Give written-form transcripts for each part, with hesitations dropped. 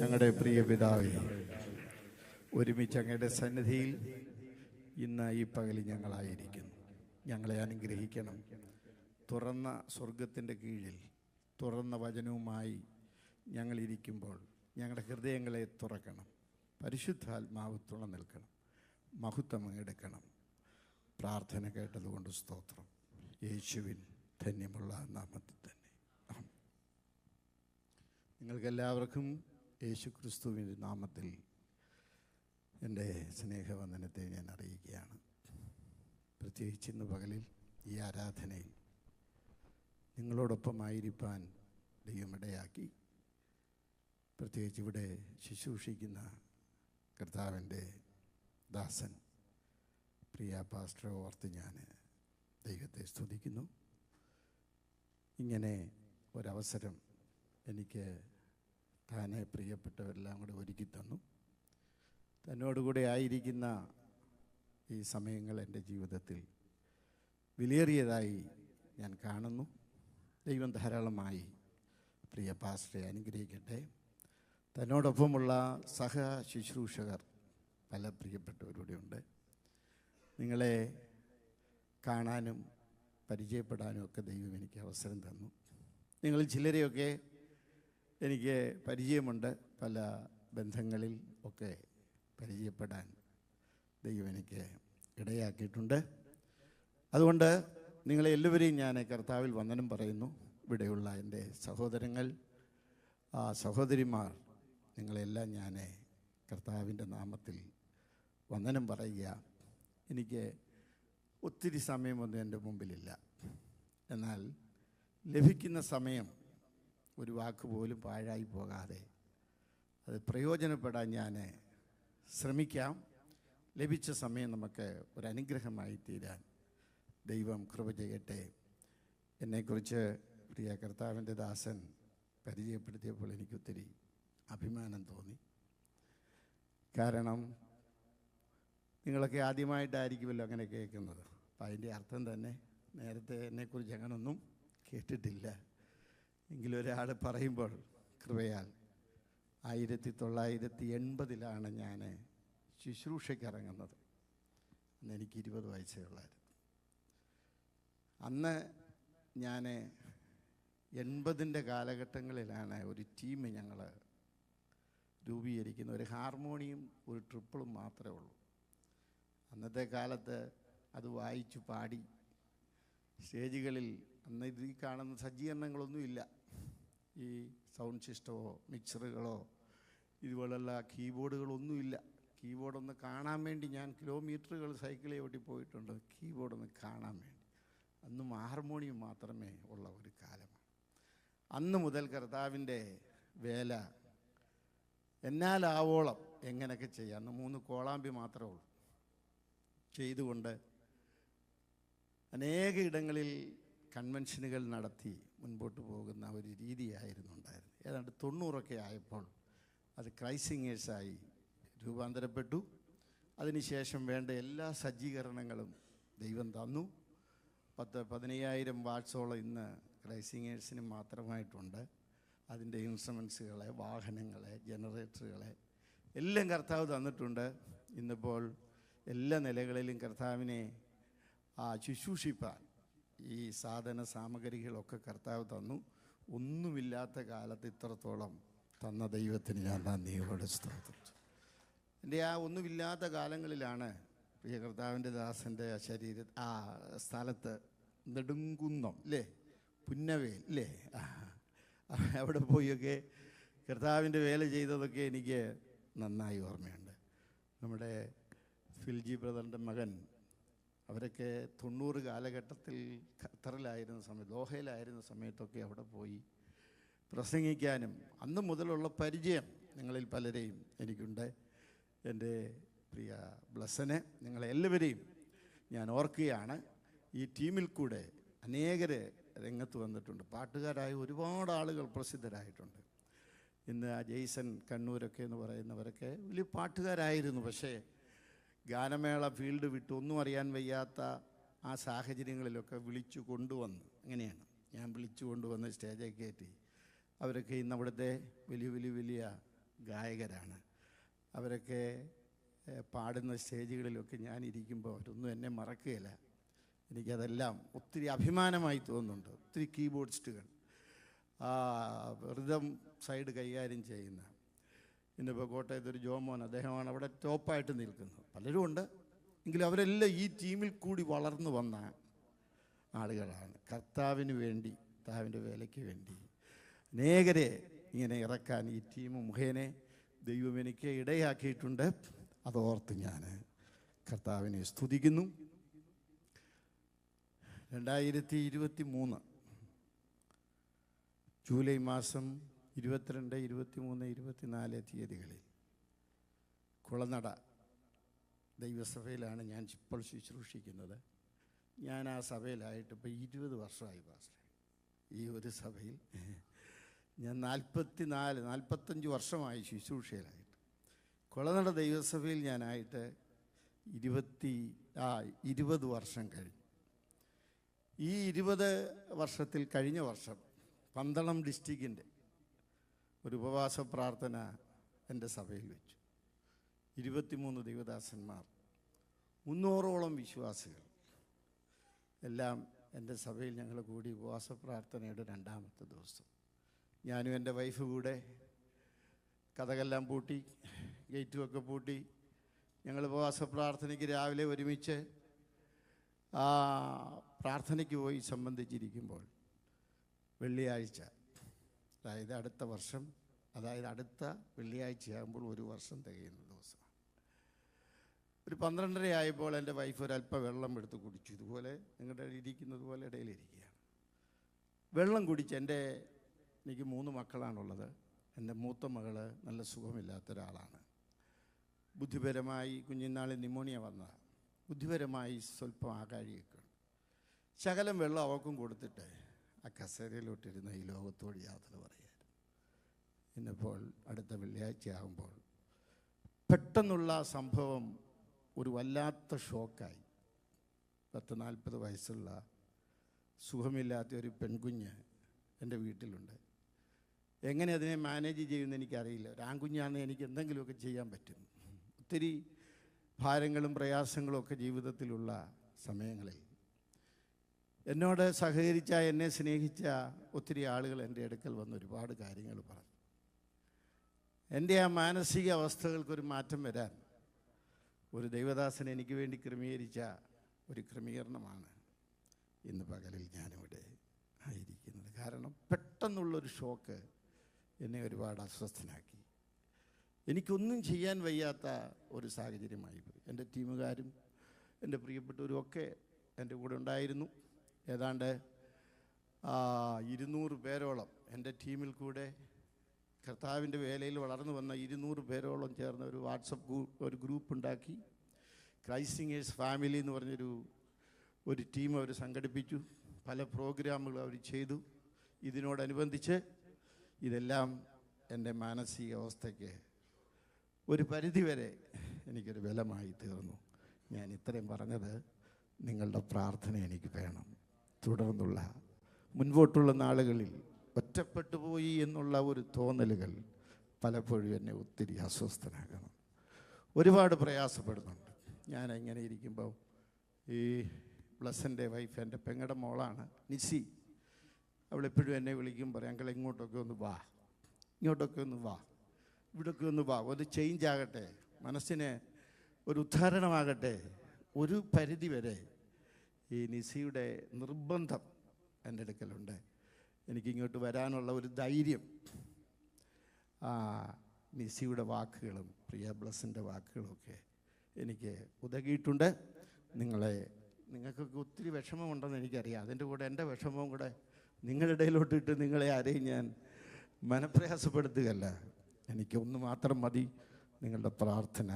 ഞങ്ങളുടെ പ്രിയ പിതാവേ, ഒരുമിച്ച് അങ്ങയുടെ സന്നിധിയിൽ ഇന്ന് ഈ പകലിൽ ഞങ്ങളായിരിക്കുന്നു. ഞങ്ങളെ അനുഗ്രഹിക്കണം. തുറന്ന സ്വർഗത്തിൻ്റെ കീഴിൽ തുറന്ന വചനവുമായി ഞങ്ങളിരിക്കുമ്പോൾ ഞങ്ങളുടെ ഹൃദയങ്ങളെ തുറക്കണം. പരിശുദ്ധാത്മാവ് തുണ നിൽക്കണം. മഹത്വം എടുക്കണം. പ്രാർത്ഥന കേട്ടതുകൊണ്ട് സ്തോത്രം. യേശുവിൻ ധന്യമുള്ള നാമത്തിൽ തന്നെ. നിങ്ങൾക്കെല്ലാവർക്കും യേശു ക്രിസ്തുവിൻ്റെ നാമത്തിൽ എൻ്റെ സ്നേഹവന്ദനത്തെ ഞാൻ അറിയിക്കുകയാണ്. പ്രത്യേകിച്ച് ഇന്ന് പകലിൽ ഈ ആരാധനയിൽ നിങ്ങളോടൊപ്പമായിരിക്കാൻ ദൈവമിടയാക്കി. പ്രത്യേകിച്ച് ഇവിടെ ശുശ്രൂഷിക്കുന്ന കർത്താവിൻ്റെ ദാസൻ പ്രിയ പാസ്റ്ററെ ഓർത്ത് ഞാൻ ദൈവത്തെ സ്തുതിക്കുന്നു. ഇങ്ങനെ ഒരവസരം എനിക്ക് താനെ പ്രിയപ്പെട്ടവരെല്ലാം കൂടെ ഒരുക്കി തന്നു. തന്നോടുകൂടെ ആയിരിക്കുന്ന ഈ സമയങ്ങൾ എൻ്റെ ജീവിതത്തിൽ വിലയേറിയതായി ഞാൻ കാണുന്നു. ദൈവം ധാരാളമായി പ്രിയ പാസ്റ്ററെ അനുഗ്രഹിക്കട്ടെ. തന്നോടൊപ്പമുള്ള സഹ ശുശ്രൂഷകർ പല പ്രിയപ്പെട്ടവരുടെ ഉണ്ട്. നിങ്ങളെ കാണാനും പരിചയപ്പെടാനും ഒക്കെ ദൈവം എനിക്ക് അവസരം തന്നു. നിങ്ങൾ ചിലരെയൊക്കെ എനിക്ക് പരിചയമുണ്ട്. പല ബന്ധങ്ങളിൽ ഒക്കെ പരിചയപ്പെടാൻ ദൈവം എനിക്ക് ഇടയാക്കിയിട്ടുണ്ട്. അതുകൊണ്ട് നിങ്ങളെ എല്ലാവരെയും ഞാൻ കർത്താവിൽ വന്ദനം പറയുന്നു. ഇവിടെയുള്ള എൻ്റെ സഹോദരങ്ങൾ, സഹോദരിമാർ, നിങ്ങളെല്ലാം ഞാൻ കർത്താവിൻ്റെ നാമത്തിൽ വന്ദനം പറയുക. എനിക്ക് ഒത്തിരി സമയമൊന്നും എൻ്റെ മുമ്പിലില്ല. എന്നാൽ ലഭിക്കുന്ന സമയം ഒരു വാക്ക് പോലും പാഴായി പോകാതെ അത് പ്രയോജനപ്പെടാൻ ഞാൻ ശ്രമിക്കാം. ലഭിച്ച സമയം നമുക്ക് ഒരനുഗ്രഹമായി തീരാൻ ദൈവം കൃപ ചെയ്യട്ടെ. എന്നെക്കുറിച്ച് പ്രിയ കർത്താവിൻ്റെ ദാസൻ പരിചയപ്പെടുത്തിയപ്പോൾ എനിക്കൊത്തിരി അഭിമാനം തോന്നി. കാരണം നിങ്ങളൊക്കെ ആദ്യമായിട്ടായിരിക്കുമല്ലോ അങ്ങനെ കേൾക്കുന്നത്. അപ്പം അതിൻ്റെ അർത്ഥം തന്നെ നേരത്തെ എന്നെക്കുറിച്ച് അങ്ങനൊന്നും കേട്ടിട്ടില്ല. എങ്കിലും ഒരാൾ പറയുമ്പോൾ കൃപയാൽ 1980 ഞാൻ ശുശ്രൂഷയ്ക്ക് ഇറങ്ങുന്നത്. അന്ന് എനിക്ക് 20 വയസ്സേ ഉള്ളായിരുന്നു. അന്ന് ഞാൻ 80 കാലഘട്ടങ്ങളിലാണ് ഒരു ടീം ഞങ്ങൾ രൂപീകരിക്കുന്നത്. ഒരു ഹാർമോണിയും ഒരു ട്രിപ്പിളും മാത്രമേ ഉള്ളൂ. അന്നത്തെ കാലത്ത് അത് വായിച്ചു പാടി സ്റ്റേജുകളിൽ അന്ന് ഇത് ഈ കാണുന്ന സജ്ജീകരണങ്ങളൊന്നുമില്ല. ഈ സൗണ്ട് സിസ്റ്റമോ മിക്സറുകളോ ഇതുപോലുള്ള കീബോർഡുകളൊന്നുമില്ല. കീബോർഡൊന്ന് കാണാൻ വേണ്ടി ഞാൻ കിലോമീറ്ററുകൾ സൈക്കിളിൽ ഓട്ടി പോയിട്ടുണ്ട്, കീബോർഡൊന്ന് കാണാൻ വേണ്ടി. അന്നും ഹാർമോണിയം മാത്രമേ ഉള്ള ഒരു കാലമാണ്. അന്ന് മുതൽ കർത്താവിൻ്റെ വേല എന്നാലാവോളം എങ്ങനെയൊക്കെ ചെയ്യാം. അന്ന് 3 കോളാമ്പി മാത്രമേ ഉള്ളൂ. ചെയ്തുകൊണ്ട് അനേക ഇടങ്ങളിൽ കൺവെൻഷനുകൾ നടത്തി മുൻപോട്ട് പോകുന്ന ഒരു രീതിയായിരുന്നു ഉണ്ടായിരുന്നത്. ഏതാണ്ട് 90 ആയപ്പോൾ അത് ക്രൈസ്റ്റ് സിംഗേഴ്സായി രൂപാന്തരപ്പെട്ടു. അതിനുശേഷം വേണ്ട എല്ലാ സജ്ജീകരണങ്ങളും ദൈവം തന്നു. 10,000-15,000 വാട്ട്സോളം ഇന്ന് ക്രൈസ്റ്റ് സിംഗേഴ്സിന് മാത്രമായിട്ടുണ്ട്. അതിൻ്റെ ഇൻസ്ട്രുമെൻസുകളെ, വാഹനങ്ങളെ, ജനറേറ്ററുകളെ എല്ലാം കർത്താവ് തന്നിട്ടുണ്ട്. ഇന്നിപ്പോൾ എല്ലാ നിലകളിലും കർത്താവിനെ ശുശ്രൂഷിപ്പാൻ ഈ സാധന സാമഗ്രികളൊക്കെ കർത്താവ് തന്നു. ഒന്നുമില്ലാത്ത കാലത്ത് ഇത്രത്തോളം തന്ന ദൈവത്തിന് ഞാൻ നന്ദിയോടെ സ്തോത്രം. എൻ്റെ ഒന്നുമില്ലാത്ത കാലങ്ങളിലാണ് പ്രിയ കർത്താവിൻ്റെ ദാസൻ്റെ സ്ഥലത്ത് നെടുങ്കുന്നം അല്ലേ, പുന്നവേൽ അല്ലേ, അവിടെ പോയൊക്കെ കർത്താവിൻ്റെ വേല ചെയ്തതൊക്കെ എനിക്ക് നന്നായി ഓർമ്മയുണ്ട്. നമ്മുടെ ഫിൽജി ബ്രദറിൻ്റെ മകൻ, അവരൊക്കെ 90 കാലഘട്ടത്തിൽ ഖത്തറിലായിരുന്ന സമയത്ത്, ദോഹയിലായിരുന്ന സമയത്തൊക്കെ അവിടെ പോയി പ്രസംഗിക്കാനും അന്ന് മുതലുള്ള പരിചയം നിങ്ങളിൽ പലരെയും എനിക്കുണ്ട്. എൻ്റെ പ്രിയ ബ്ലസ്സനെ, നിങ്ങളെല്ലാവരെയും ഞാൻ ഓർക്കുകയാണ്. ഈ ടീമിൽ കൂടെ അനേകർ രംഗത്ത് വന്നിട്ടുണ്ട്. പാട്ടുകാരായ ഒരുപാട് ആളുകൾ പ്രസിദ്ധരായിട്ടുണ്ട്. ഇന്ന് ജെയ്സൺ കണ്ണൂരൊക്കെ എന്ന് പറയുന്നവരൊക്കെ വലിയ പാട്ടുകാരായിരുന്നു. പക്ഷേ ഗാനമേള ഫീൽഡ് വിട്ട് ഒന്നും അറിയാൻ വയ്യാത്ത ആ സാഹചര്യങ്ങളിലൊക്കെ വിളിച്ചു കൊണ്ടുവന്ന്, അങ്ങനെയാണ് ഞാൻ വിളിച്ചു കൊണ്ടുവന്ന് സ്റ്റേജിൽ കയറ്റി അവരൊക്കെ ഇന്ന് അവിടുത്തെ വലിയ വലിയ വലിയ ഗായകരാണ്. അവരൊക്കെ പാടുന്ന സ്റ്റേജുകളിലൊക്കെ ഞാനിരിക്കുമ്പോൾ അവരൊന്നും എന്നെ മറക്കുകയില്ല. എനിക്കതെല്ലാം ഒത്തിരി അഭിമാനമായി തോന്നുന്നുണ്ട്. ഒത്തിരി കീബോർഡിസ്റ്റുകൾ, റിതം സൈഡ് കൈകാര്യം ചെയ്യുന്ന, ഇന്നിപ്പോൾ കോട്ടയത്തൊരു ജോമോൻ, അദ്ദേഹമാണ് അവിടെ ടോപ്പായിട്ട് നിൽക്കുന്നത്. പലരും ഉണ്ട്, എങ്കിലും അവരെല്ലാം ഈ ടീമിൽ കൂടി വളർന്നു വന്ന ആളുകളാണ്. കർത്താവിന് വേണ്ടി, കർത്താവിൻ്റെ വേലയ്ക്ക് വേണ്ടി അനേകരെ ഇങ്ങനെ ഇറക്കാൻ ഈ ടീം മുഖേന ദൈവം എനിക്ക് ഇടയാക്കിയിട്ടുണ്ട്. അതോർത്ത് ഞാൻ കർത്താവിനെ സ്തുതിക്കുന്നു. 2023 ജൂലൈ മാസം 22, 23, 24 തീയതികളിൽ കുളനട ദൈവസഭയിലാണ് ഞാൻ ഇപ്പോൾ ശുശ്രൂഷിക്കുന്നത്. ഞാൻ ആ സഭയിലായിട്ട് ഇപ്പോൾ 20 വർഷമായി പാസ്റ്റർ. ഈ ഒരു സഭയിൽ ഞാൻ 45 വർഷമായി ശുശ്രൂഷയിലായിട്ട്. കുളനട ദൈവസഭയിൽ ഞാനായിട്ട് 20 വർഷം കഴിഞ്ഞു. ഈ 20 വർഷത്തിൽ കഴിഞ്ഞ വർഷം പന്തളം ഡിസ്ട്രിക്റ്റിൻ്റെ ഒരു ഉപവാസ പ്രാർത്ഥന എൻ്റെ സഭയിൽ വെച്ചു. 23 ദൈവദാസന്മാർ, 300ഓളം വിശ്വാസികൾ എല്ലാം എൻ്റെ സഭയിൽ ഞങ്ങൾ കൂടി ഉപവാസ പ്രാർത്ഥനയുടെ 2ാമത്തെ ദിവസം ഞാനും എൻ്റെ വൈഫ് കൂടെ കതകെല്ലാം പൂട്ടി, ഗേറ്റുമൊക്കെ പൂട്ടി ഞങ്ങൾ ഉപവാസ പ്രാർത്ഥനയ്ക്ക് രാവിലെ ഒരുമിച്ച് പ്രാർത്ഥനയ്ക്ക് പോയി സംബന്ധിച്ചിരിക്കുമ്പോൾ വെള്ളിയാഴ്ച, അതായത് അടുത്ത വർഷം, അതായത് അടുത്ത വെള്ളിയാഴ്ചയാകുമ്പോൾ 1 വർഷം തികയുന്ന ദിവസം, ഒരു 12:30 ആയപ്പോൾ എൻ്റെ വൈഫ് ഒരല്പം വെള്ളം എടുത്ത് കുടിച്ചു. ഇതുപോലെ നിങ്ങളുടെ ഇരിക്കുന്നത് പോലെ ഇടയിലിരിക്കുകയാണ്. വെള്ളം കുടിച്ച് എനിക്ക് 3 മക്കളാണുള്ളത്. എൻ്റെ മൂത്ത മകള് നല്ല സുഖമില്ലാത്ത ഒരാളാണ്. ബുദ്ധിപരമായി കുഞ്ഞിനാളിൽ ന്യൂമോണിയ വന്നതാണ്. ബുദ്ധിപരമായി സ്വല്പം ആകാഴിയൊക്കെ ഉണ്ട്. ശകലം വെള്ളം അവൾക്കും കൊടുത്തിട്ട് ആ കസേരയിലോട്ടിരുന്ന ഈ ലോകത്തോട് യാത്ര പറയായിരുന്നു. ഇന്നിപ്പോൾ അടുത്ത വെള്ളിയാഴ്ച ആകുമ്പോൾ പെട്ടെന്നുള്ള സംഭവം ഒരു വല്ലാത്ത ഷോക്കായി. 40 വയസ്സുള്ള സുഖമില്ലാത്ത ഒരു പെൺകുഞ്ഞ് എൻ്റെ വീട്ടിലുണ്ട്. എങ്ങനെ അതിനെ മാനേജ് ചെയ്യുമെന്ന് എനിക്കറിയില്ല. ഒരു ആൺകുഞ്ഞാണെങ്കിൽ എനിക്ക് എന്തെങ്കിലുമൊക്കെ ചെയ്യാൻ പറ്റും. ഒത്തിരി ഭാരങ്ങളും പ്രയാസങ്ങളും ഒക്കെ ജീവിതത്തിലുള്ള സമയങ്ങളിൽ എന്നോട് സഹകരിച്ച, എന്നെ സ്നേഹിച്ച ഒത്തിരി ആളുകൾ എൻ്റെ അടുക്കൽ വന്ന് ഒരുപാട് കാര്യങ്ങൾ പറഞ്ഞു. എൻ്റെ ആ മാനസിക അവസ്ഥകൾക്കൊരു മാറ്റം വരാൻ ഒരു ദൈവദാസൻ എനിക്ക് വേണ്ടി ക്രമീകരിച്ച ഒരു ക്രമീകരണമാണ് ഇന്ന് പകലിൽ ഞാനിവിടെ ആയിരിക്കുന്നത്. കാരണം പെട്ടെന്നുള്ളൊരു ഷോക്ക് എന്നെ ഒരുപാട് അസ്വസ്ഥനാക്കി. എനിക്കൊന്നും ചെയ്യാൻ വയ്യാത്ത ഒരു സാഹചര്യമായിപ്പോയി. എൻ്റെ ടീമുകാരും എൻ്റെ പ്രിയപ്പെട്ടവരും ഒക്കെ എൻ്റെ കൂടെ ഉണ്ടായിരുന്നു. ഏതാണ്ട് 200 പേരോളം എൻ്റെ ടീമിൽ കൂടെ കർത്താവിൻ്റെ വേലയിൽ വളർന്നു വന്ന 200 പേരോളം ചേർന്ന ഒരു വാട്സപ്പ് ഗ്രൂപ്പ് ഉണ്ടാക്കി. ക്രൈസ്റ്റിംഗേഴ്സ് ഫാമിലി എന്ന് പറഞ്ഞൊരു ടീം അവർ സംഘടിപ്പിച്ചു. പല പ്രോഗ്രാമുകൾ അവർ ചെയ്തു. ഇതിനോടനുബന്ധിച്ച് ഇതെല്ലാം എൻ്റെ മാനസികാവസ്ഥയ്ക്ക് ഒരു പരിധിവരെ എനിക്കൊരു ബലമായി തീർന്നു. ഞാൻ ഇത്രയും പറഞ്ഞത്, നിങ്ങളുടെ പ്രാർത്ഥന എനിക്ക് വേണം. തുടർന്നുള്ള മുൻപോട്ടുള്ള നാളുകളിൽ ഒറ്റപ്പെട്ടു പോയി എന്നുള്ള ഒരു തോന്നലുകൾ പലപ്പോഴും എന്നെ ഒത്തിരി അസ്വസ്ഥനാക്കണം, ഒരുപാട് പ്രയാസപ്പെടുന്നുണ്ട്. ഞാൻ ഇങ്ങനെ ഇരിക്കുമ്പോൾ ഈ ബ്ലസ്സൻ്റെ വൈഫ്, എൻ്റെ പെങ്ങളുടെ മോളാണ് നിസി, അവളെപ്പോഴും എന്നെ വിളിക്കും, പറയും അങ്കിൾ ഇങ്ങോട്ടൊക്കെ ഒന്ന് വാ, ഇങ്ങോട്ടൊക്കെ ഒന്ന് വാ, ഇവിടൊക്കെ ഒന്ന് വാ, ഒരു ചേഞ്ച് ആകട്ടെ, മനസ്സിന് ഒരു ഉദ്ധാരണമാകട്ടെ. ഒരു പരിധി വരെ ഈ നിസിയുടെ നിർബന്ധം എൻ്റെ അടുക്കലുണ്ട്. എനിക്കിങ്ങോട്ട് വരാനുള്ള ഒരു ധൈര്യം നിസിയുടെ വാക്കുകളും പ്രിയ ബ്ലസ്സിൻ്റെ വാക്കുകളുമൊക്കെ എനിക്ക് ഉതകിയിട്ടുണ്ട്. നിങ്ങൾക്കൊക്കെ ഒത്തിരി വിഷമമുണ്ടെന്ന് എനിക്കറിയാം. അതിൻ്റെ കൂടെ എൻ്റെ വിഷമവും കൂടെ നിങ്ങളുടെ ഇടയിലോട്ടിട്ട് നിങ്ങളെ ആരെയും ഞാൻ മനപ്രയാസപ്പെടുത്തുകയല്ല. എനിക്കൊന്ന് മാത്രം മതി, നിങ്ങളുടെ പ്രാർത്ഥന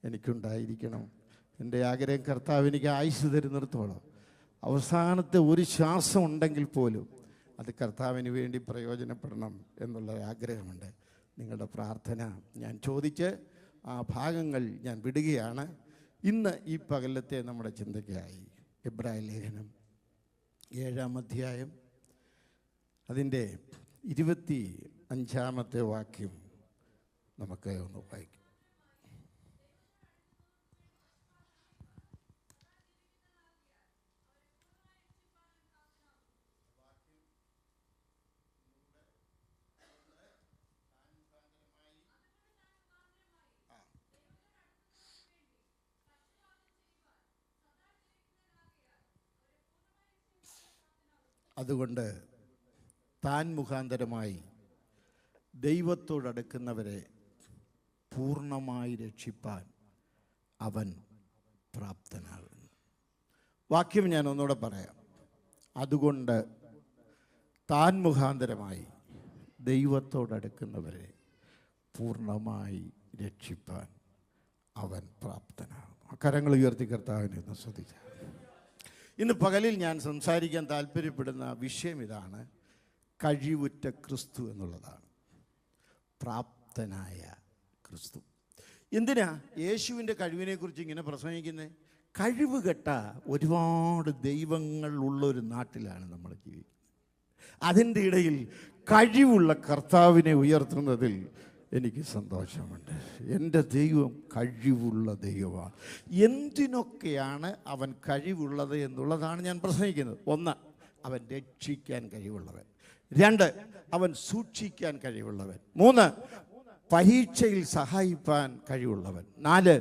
എനിക്കുണ്ടായിരിക്കണം. എൻ്റെ ആഗ്രഹം, കർത്താവ് എനിക്ക് ആയുസ്സ് തരുന്നിടത്തോളം അവസാനത്തെ ഒരു ശ്വാസം ഉണ്ടെങ്കിൽ പോലും അത് കർത്താവിന് വേണ്ടി പ്രയോജനപ്പെടണം എന്നുള്ള ആഗ്രഹമുണ്ട്. നിങ്ങളുടെ പ്രാർത്ഥന ഞാൻ ചോദിച്ച് ആ ഭാഗങ്ങൾ ഞാൻ വിടുകയാണ്. ഇന്ന് ഈ പകലത്തെ നമ്മുടെ ചിന്തയ്ക്കായി എബ്രായ ലേഖനം 7-ാം അധ്യായം അതിൻ്റെ 25-ാമത്തെ വാക്യം നമുക്ക് ഒന്ന് വായിക്കാം. അതുകൊണ്ട് താൻ മുഖാന്തരമായി ദൈവത്തോടടുക്കുന്നവരെ പൂർണ്ണമായി രക്ഷിപ്പാൻ അവൻ പ്രാപ്തനാകുന്നു. വാക്യം ഞാൻ ഒന്നുകൂടെ പറയാം. അതുകൊണ്ട് താൻ മുഖാന്തരമായി ദൈവത്തോടടുക്കുന്നവരെ പൂർണ്ണമായി രക്ഷിപ്പാൻ അവൻ പ്രാപ്തനാകുന്നു. കരങ്ങൾ ഉയർത്തി കർത്താവിനെ ഒന്ന് സ്തുതിക്കാം. ഇന്ന് പകലിൽ ഞാൻ സംസാരിക്കാൻ താല്പര്യപ്പെടുന്ന വിഷയം ഇതാണ്: കഴിവുറ്റ ക്രിസ്തു എന്നുള്ളതാണ്. പ്രാപ്തനായ ക്രിസ്തു. എന്തിനാ യേശുവിൻ്റെ കഴിവിനെക്കുറിച്ച് ഇങ്ങനെ പ്രസംഗിക്കുന്നത്? കഴിവ് കെട്ട ഒരുപാട് ദൈവങ്ങൾ ഉള്ളൊരു നാട്ടിലാണ് നമ്മൾ ജീവിക്കുന്നത്. അതിൻ്റെ ഇടയിൽ കഴിവുള്ള കർത്താവിനെ ഉയർത്തുന്നതിൽ എനിക്ക് സന്തോഷമുണ്ട്. എൻ്റെ ദൈവം കഴിവുള്ള ദൈവമാണ്. എന്തിനൊക്കെയാണ് അവൻ കഴിവുള്ളത് എന്നുള്ളതാണ് ഞാൻ പ്രസംഗിക്കുന്നത്. 1, അവൻ രക്ഷിക്കാൻ കഴിവുള്ളവൻ. 2, അവൻ സൂക്ഷിക്കാൻ കഴിവുള്ളവൻ. 3, പരീക്ഷയിൽ സഹായിപ്പാൻ കഴിവുള്ളവൻ. 4,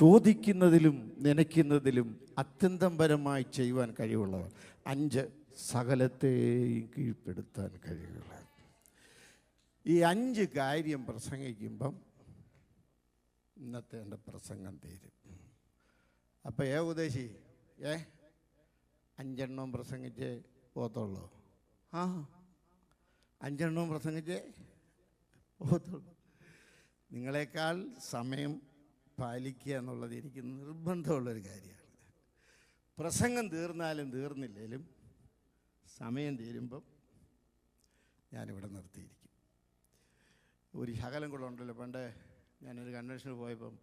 ചോദിക്കുന്നതിലും നനയ്ക്കുന്നതിലും അത്യന്തംപരമായി ചെയ്യുവാൻ കഴിവുള്ളവൻ. 5, സകലത്തെയും കീഴ്പ്പെടുത്താൻ കഴിവുള്ളവൻ. ഈ 5 കാര്യം പ്രസംഗിക്കുമ്പം ഇന്നത്തെ എൻ്റെ പ്രസംഗം തീരും. അപ്പോൾ ഉപദേശി 5 പ്രസംഗിച്ചേ പോകത്തുള്ളൂ. 5 പ്രസംഗിച്ചേ പോകത്തുള്ളൂ. നിങ്ങളെക്കാൾ സമയം പാലിക്കുക എന്നുള്ളത് എനിക്ക് നിർബന്ധമുള്ളൊരു കാര്യമാണ്. പ്രസംഗം തീർന്നാലും തീർന്നില്ലേലും സമയം തീരുമ്പം ഞാനിവിടെ നിർത്തിയിരിക്കും. ഒരു ശകലം കൂടെ ഉണ്ടല്ലോ. പണ്ട് ഞാനൊരു കൺവെൻഷന് പോയപ്പം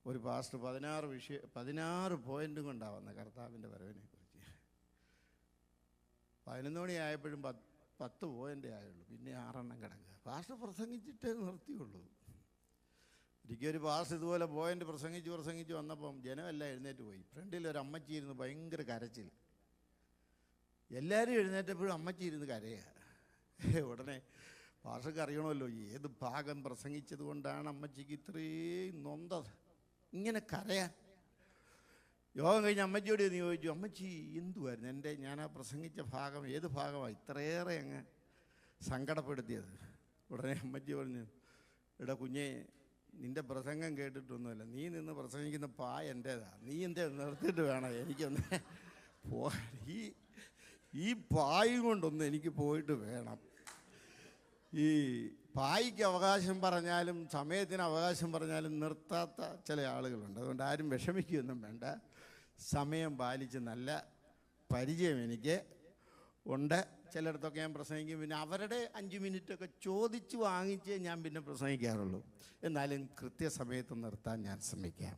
ഒരു പാസ്റ്റർ 16 പോയിൻറ്റും കൊണ്ടാണ് വന്നത് കർത്താവിൻ്റെ വരവിനെ കുറിച്ച്. 11 മണിയായപ്പോഴും 10 പോയിൻ്റേ ആയുള്ളൂ. പിന്നെ 6 കിടക്കുക. പാസ്റ്റർ പ്രസംഗിച്ചിട്ടേ നിർത്തിയുള്ളൂ. ഒരിക്കലും ഒരു പാസ്റ്റർ ഇതുപോലെ പോയിൻ്റ് പ്രസംഗിച്ച് വന്നപ്പം ജനമെല്ലാം എഴുന്നേറ്റ് പോയി. ഫ്രണ്ടിൽ ഒരു അമ്മച്ചി ഇരുന്ന് ഭയങ്കര കരച്ചിൽ. എല്ലാവരും എഴുന്നേറ്റപ്പോഴും അമ്മച്ചി ഇരുന്ന് കരയുക. ഉടനെ പാസ്റ്റർക്ക് അറിയണമല്ലോ ഏത് ഭാഗം പ്രസംഗിച്ചത് കൊണ്ടാണ് അമ്മച്ചിക്ക് ഇത്രയും നൊന്തത്, ഇങ്ങനെ കരയാൻ. യോഗം കഴിഞ്ഞ് അമ്മച്ചിയോട് എന്ന് ചോദിച്ചു, അമ്മച്ചി എന്തുവായിരുന്നു ഞാൻ ആ പ്രസംഗിച്ച ഭാഗം, ഏത് ഭാഗമാണ് ഇത്രയേറെ അങ്ങ് സങ്കടപ്പെടുത്തിയത്? ഉടനെ അമ്മച്ചി പറഞ്ഞു, എടാ കുഞ്ഞെ, നിൻ്റെ പ്രസംഗം കേട്ടിട്ടൊന്നുമല്ല, നീ നിന്ന് പ്രസംഗിക്കുന്ന എൻ്റേതാണ്. നീ എൻ്റെ നിർത്തിയിട്ട് വേണം എനിക്കൊന്ന് ഈ പായും കൊണ്ടൊന്ന് എനിക്ക് പോയിട്ട് വേണം. ഈ പായ്ക്ക് അവകാശം പറഞ്ഞാലും സമയത്തിന് അവകാശം പറഞ്ഞാലും നിർത്താത്ത ചില ആളുകളുണ്ട്. അതുകൊണ്ട് ആരും വിഷമിക്കുകയൊന്നും വേണ്ട. സമയം പാലിച്ച് നല്ല പരിചയം എനിക്ക് ഉണ്ട്. ചിലയിടത്തൊക്കെ ഞാൻ പ്രസംഗിക്കും, പിന്നെ അവരുടെ 5 മിനിറ്റൊക്കെ ചോദിച്ച് വാങ്ങിച്ചേ ഞാൻ പിന്നെ പ്രസംഗിക്കാറുള്ളൂ. എന്നാലും കൃത്യസമയത്ത് നിർത്താൻ ഞാൻ ശ്രമിക്കാം.